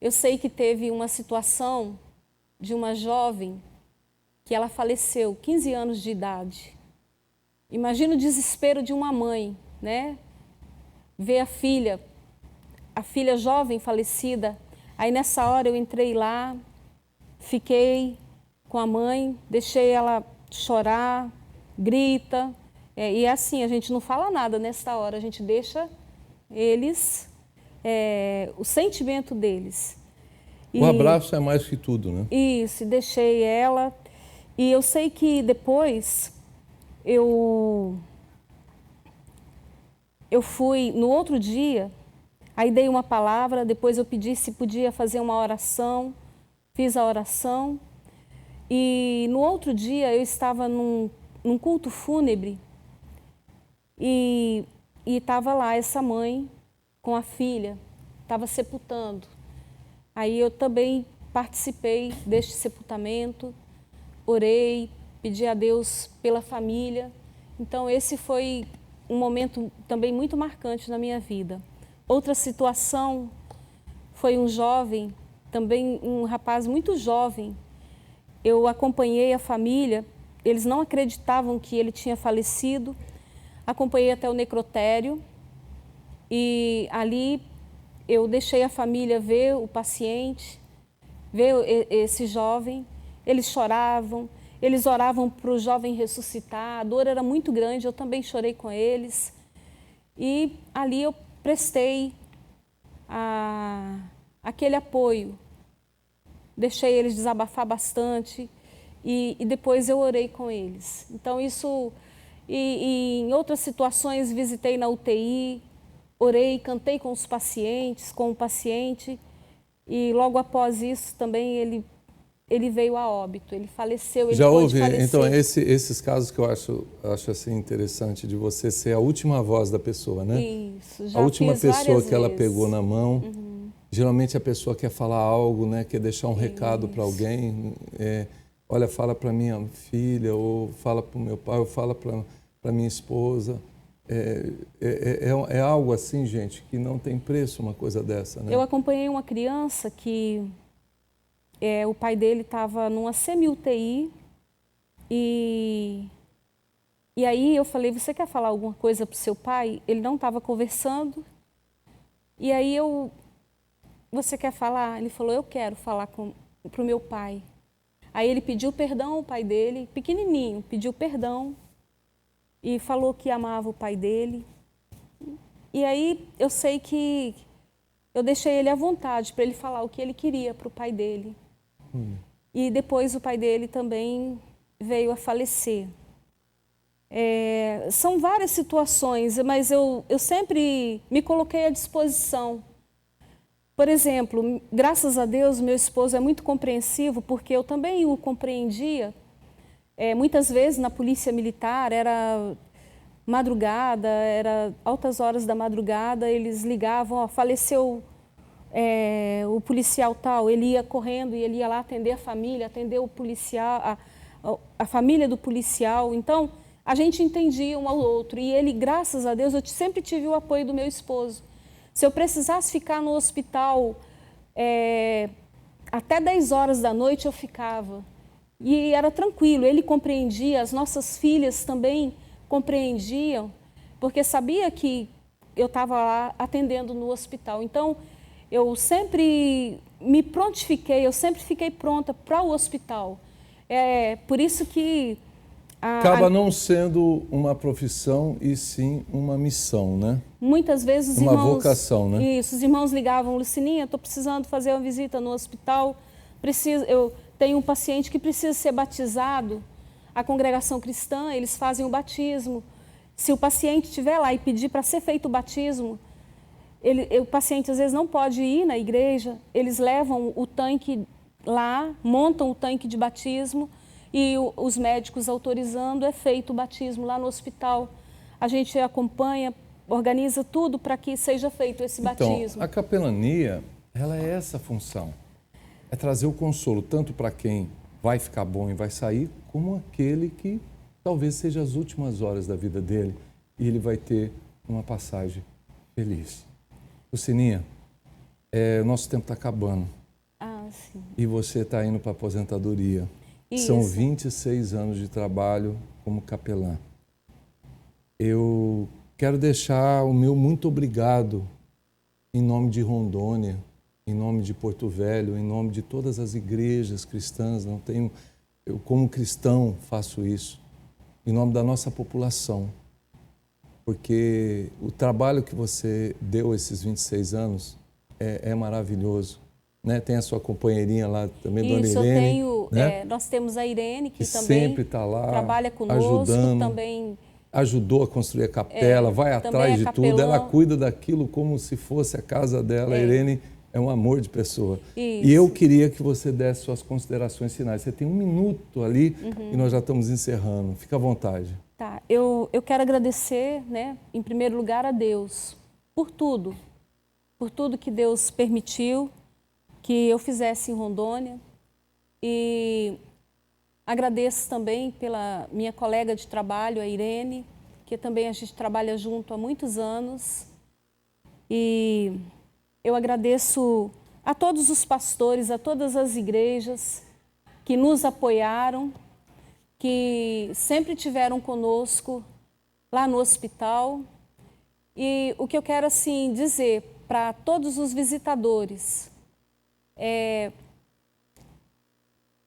Eu sei que teve uma situação de uma jovem que ela faleceu, 15 anos de idade. Imagina o desespero de uma mãe, né? Ver a filha jovem falecida. Aí nessa hora eu entrei lá, fiquei com a mãe, deixei ela chorar, grita. E assim, a gente não fala nada nessa hora, a gente deixa eles, o sentimento deles. O abraço é mais que tudo, né? Isso, deixei ela. E eu sei que depois eu fui, no outro dia, aí dei uma palavra, depois eu pedi se podia fazer uma oração, fiz a oração. E no outro dia eu estava num culto fúnebre e estava lá essa mãe com a filha, estava sepultando. Aí eu também participei deste sepultamento, orei, pedi a Deus pela família. Então esse foi um momento também muito marcante na minha vida. Outra situação foi um jovem, também um rapaz muito jovem. Eu acompanhei a família, eles não acreditavam que ele tinha falecido. Acompanhei até o necrotério e ali eu deixei a família ver o paciente, ver esse jovem. Eles choravam, eles oravam para o jovem ressuscitar, a dor era muito grande, eu também chorei com eles. E ali eu prestei aquele apoio, deixei eles desabafar bastante e depois eu orei com eles. Então isso, e em outras situações visitei na UTI, orei, cantei com os pacientes, com o paciente e logo após isso também ele veio a óbito, ele faleceu, ele Já pôde houve, falecer. então, esses casos que eu acho assim interessante de você ser a última voz da pessoa, né? Isso, já a última fiz pessoa várias que ela vezes. pegou na mão. Geralmente a pessoa quer falar algo, né? Quer deixar um recado para alguém. Olha, fala para minha filha, ou fala para o meu pai, ou fala para minha esposa. É algo assim, gente, que não tem preço uma coisa dessa, né? Eu acompanhei uma criança que o pai dele estava numa semi-UTI e aí eu falei, você quer falar alguma coisa para o seu pai? Ele não estava conversando e aí você quer falar? Ele falou, eu quero falar para o meu pai. Aí ele pediu perdão ao pai dele, pequenininho, pediu perdão e falou que amava o pai dele. E aí eu sei que eu deixei ele à vontade para ele falar o que ele queria para o pai dele. E depois o pai dele também veio a falecer. São várias situações, mas eu sempre me coloquei à disposição. Por exemplo, graças a Deus, meu esposo é muito compreensivo, porque eu também o compreendia. Muitas vezes na polícia militar, era madrugada, era altas horas da madrugada, eles ligavam, faleceu o policial tal, ele ia correndo e ele ia lá atender a família, atender o policial, a família do policial. Então, a gente entendia um ao outro e ele, graças a Deus, eu sempre tive o apoio do meu esposo. Se eu precisasse ficar no hospital até 10 horas da noite, eu ficava. E era tranquilo, ele compreendia, as nossas filhas também compreendiam, porque sabia que eu estava lá atendendo no hospital. Então, eu sempre me prontifiquei, eu sempre fiquei pronta para o hospital. Por isso que... Acaba não sendo uma profissão e sim uma missão, né? Muitas vezes os uma irmãos... vocação, né? Isso, os irmãos ligavam, Lucininha, estou precisando fazer uma visita no hospital, eu tenho um paciente que precisa ser batizado, a congregação cristã, eles fazem o batismo. Se o paciente estiver lá e pedir para ser feito o batismo, o paciente às vezes não pode ir na igreja, eles levam o tanque lá, montam o tanque de batismo e os médicos autorizando, é feito o batismo lá no hospital. A gente acompanha, organiza tudo para que seja feito esse batismo. Então, a capelania, ela é essa função. É trazer o consolo tanto para quem vai ficar bom e vai sair, como aquele que talvez seja as últimas horas da vida dele e ele vai ter uma passagem feliz. Lucininha, o nosso tempo está acabando. Sim. E você está indo para a aposentadoria. Isso. São 26 anos de trabalho como capelã. Eu quero deixar o meu muito obrigado em nome de Rondônia, em nome de Porto Velho, em nome de todas as igrejas cristãs. Eu como cristão faço isso, em nome da nossa população. Porque o trabalho que você deu esses 26 anos é maravilhoso. Né? Tem a sua companheirinha lá também, Dona Irene. Isso, eu tenho, né? Nós temos a Irene, que também sempre está lá, trabalha conosco, ajudando, também ajudou a construir a capela, vai atrás de tudo, ela cuida daquilo como se fosse a casa dela. A Irene é um amor de pessoa. Isso. E eu queria que você desse suas considerações finais. Você tem 1 minuto ali e nós já estamos encerrando. Fica à vontade. Tá, eu quero agradecer, né, em primeiro lugar, a Deus por tudo que Deus permitiu que eu fizesse em Rondônia. E agradeço também pela minha colega de trabalho, a Irene, que também a gente trabalha junto há muitos anos. E eu agradeço a todos os pastores, a todas as igrejas que nos apoiaram, que sempre tiveram conosco lá no hospital. E o que eu quero assim dizer para todos os visitadores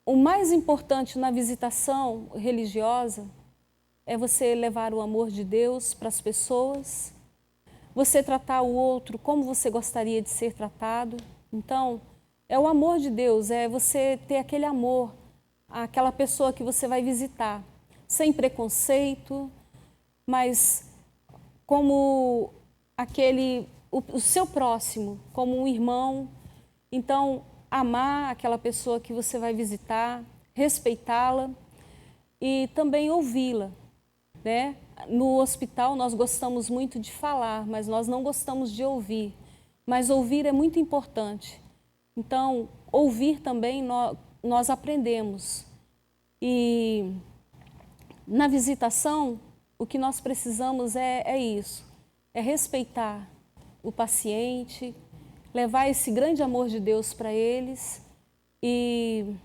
o mais importante na visitação religiosa é você levar o amor de Deus para as pessoas você tratar o outro como você gostaria de ser tratado. Então, é o amor de Deus, é você ter aquele amor àquela pessoa que você vai visitar, sem preconceito, mas como o seu próximo, como um irmão. Então, amar aquela pessoa que você vai visitar, respeitá-la e também ouvi-la, né? No hospital nós gostamos muito de falar, mas nós não gostamos de ouvir. Mas ouvir é muito importante. Então, ouvir também nós aprendemos. E na visitação, o que nós precisamos é isso, é respeitar o paciente, levar esse grande amor de Deus para eles e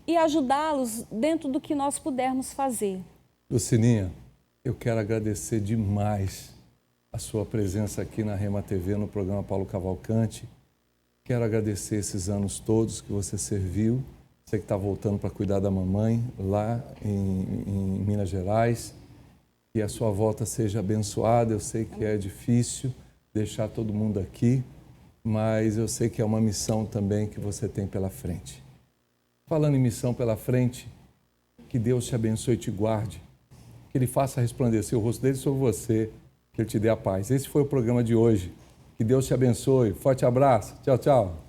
ajudá-los dentro do que nós pudermos fazer. Lucininha, eu quero agradecer demais a sua presença aqui na Rema TV, no programa Paulo Cavalcante. Quero agradecer esses anos todos que você serviu. Você que está voltando para cuidar da mamãe lá em Minas Gerais. Que a sua volta seja abençoada. Eu sei que é difícil deixar todo mundo aqui, mas eu sei que é uma missão também que você tem pela frente. Falando em missão pela frente, que Deus te abençoe e te guarde. Que Ele faça resplandecer o rosto dele sobre você, que Ele te dê a paz. Esse foi o programa de hoje. Que Deus te abençoe. Forte abraço. Tchau, tchau.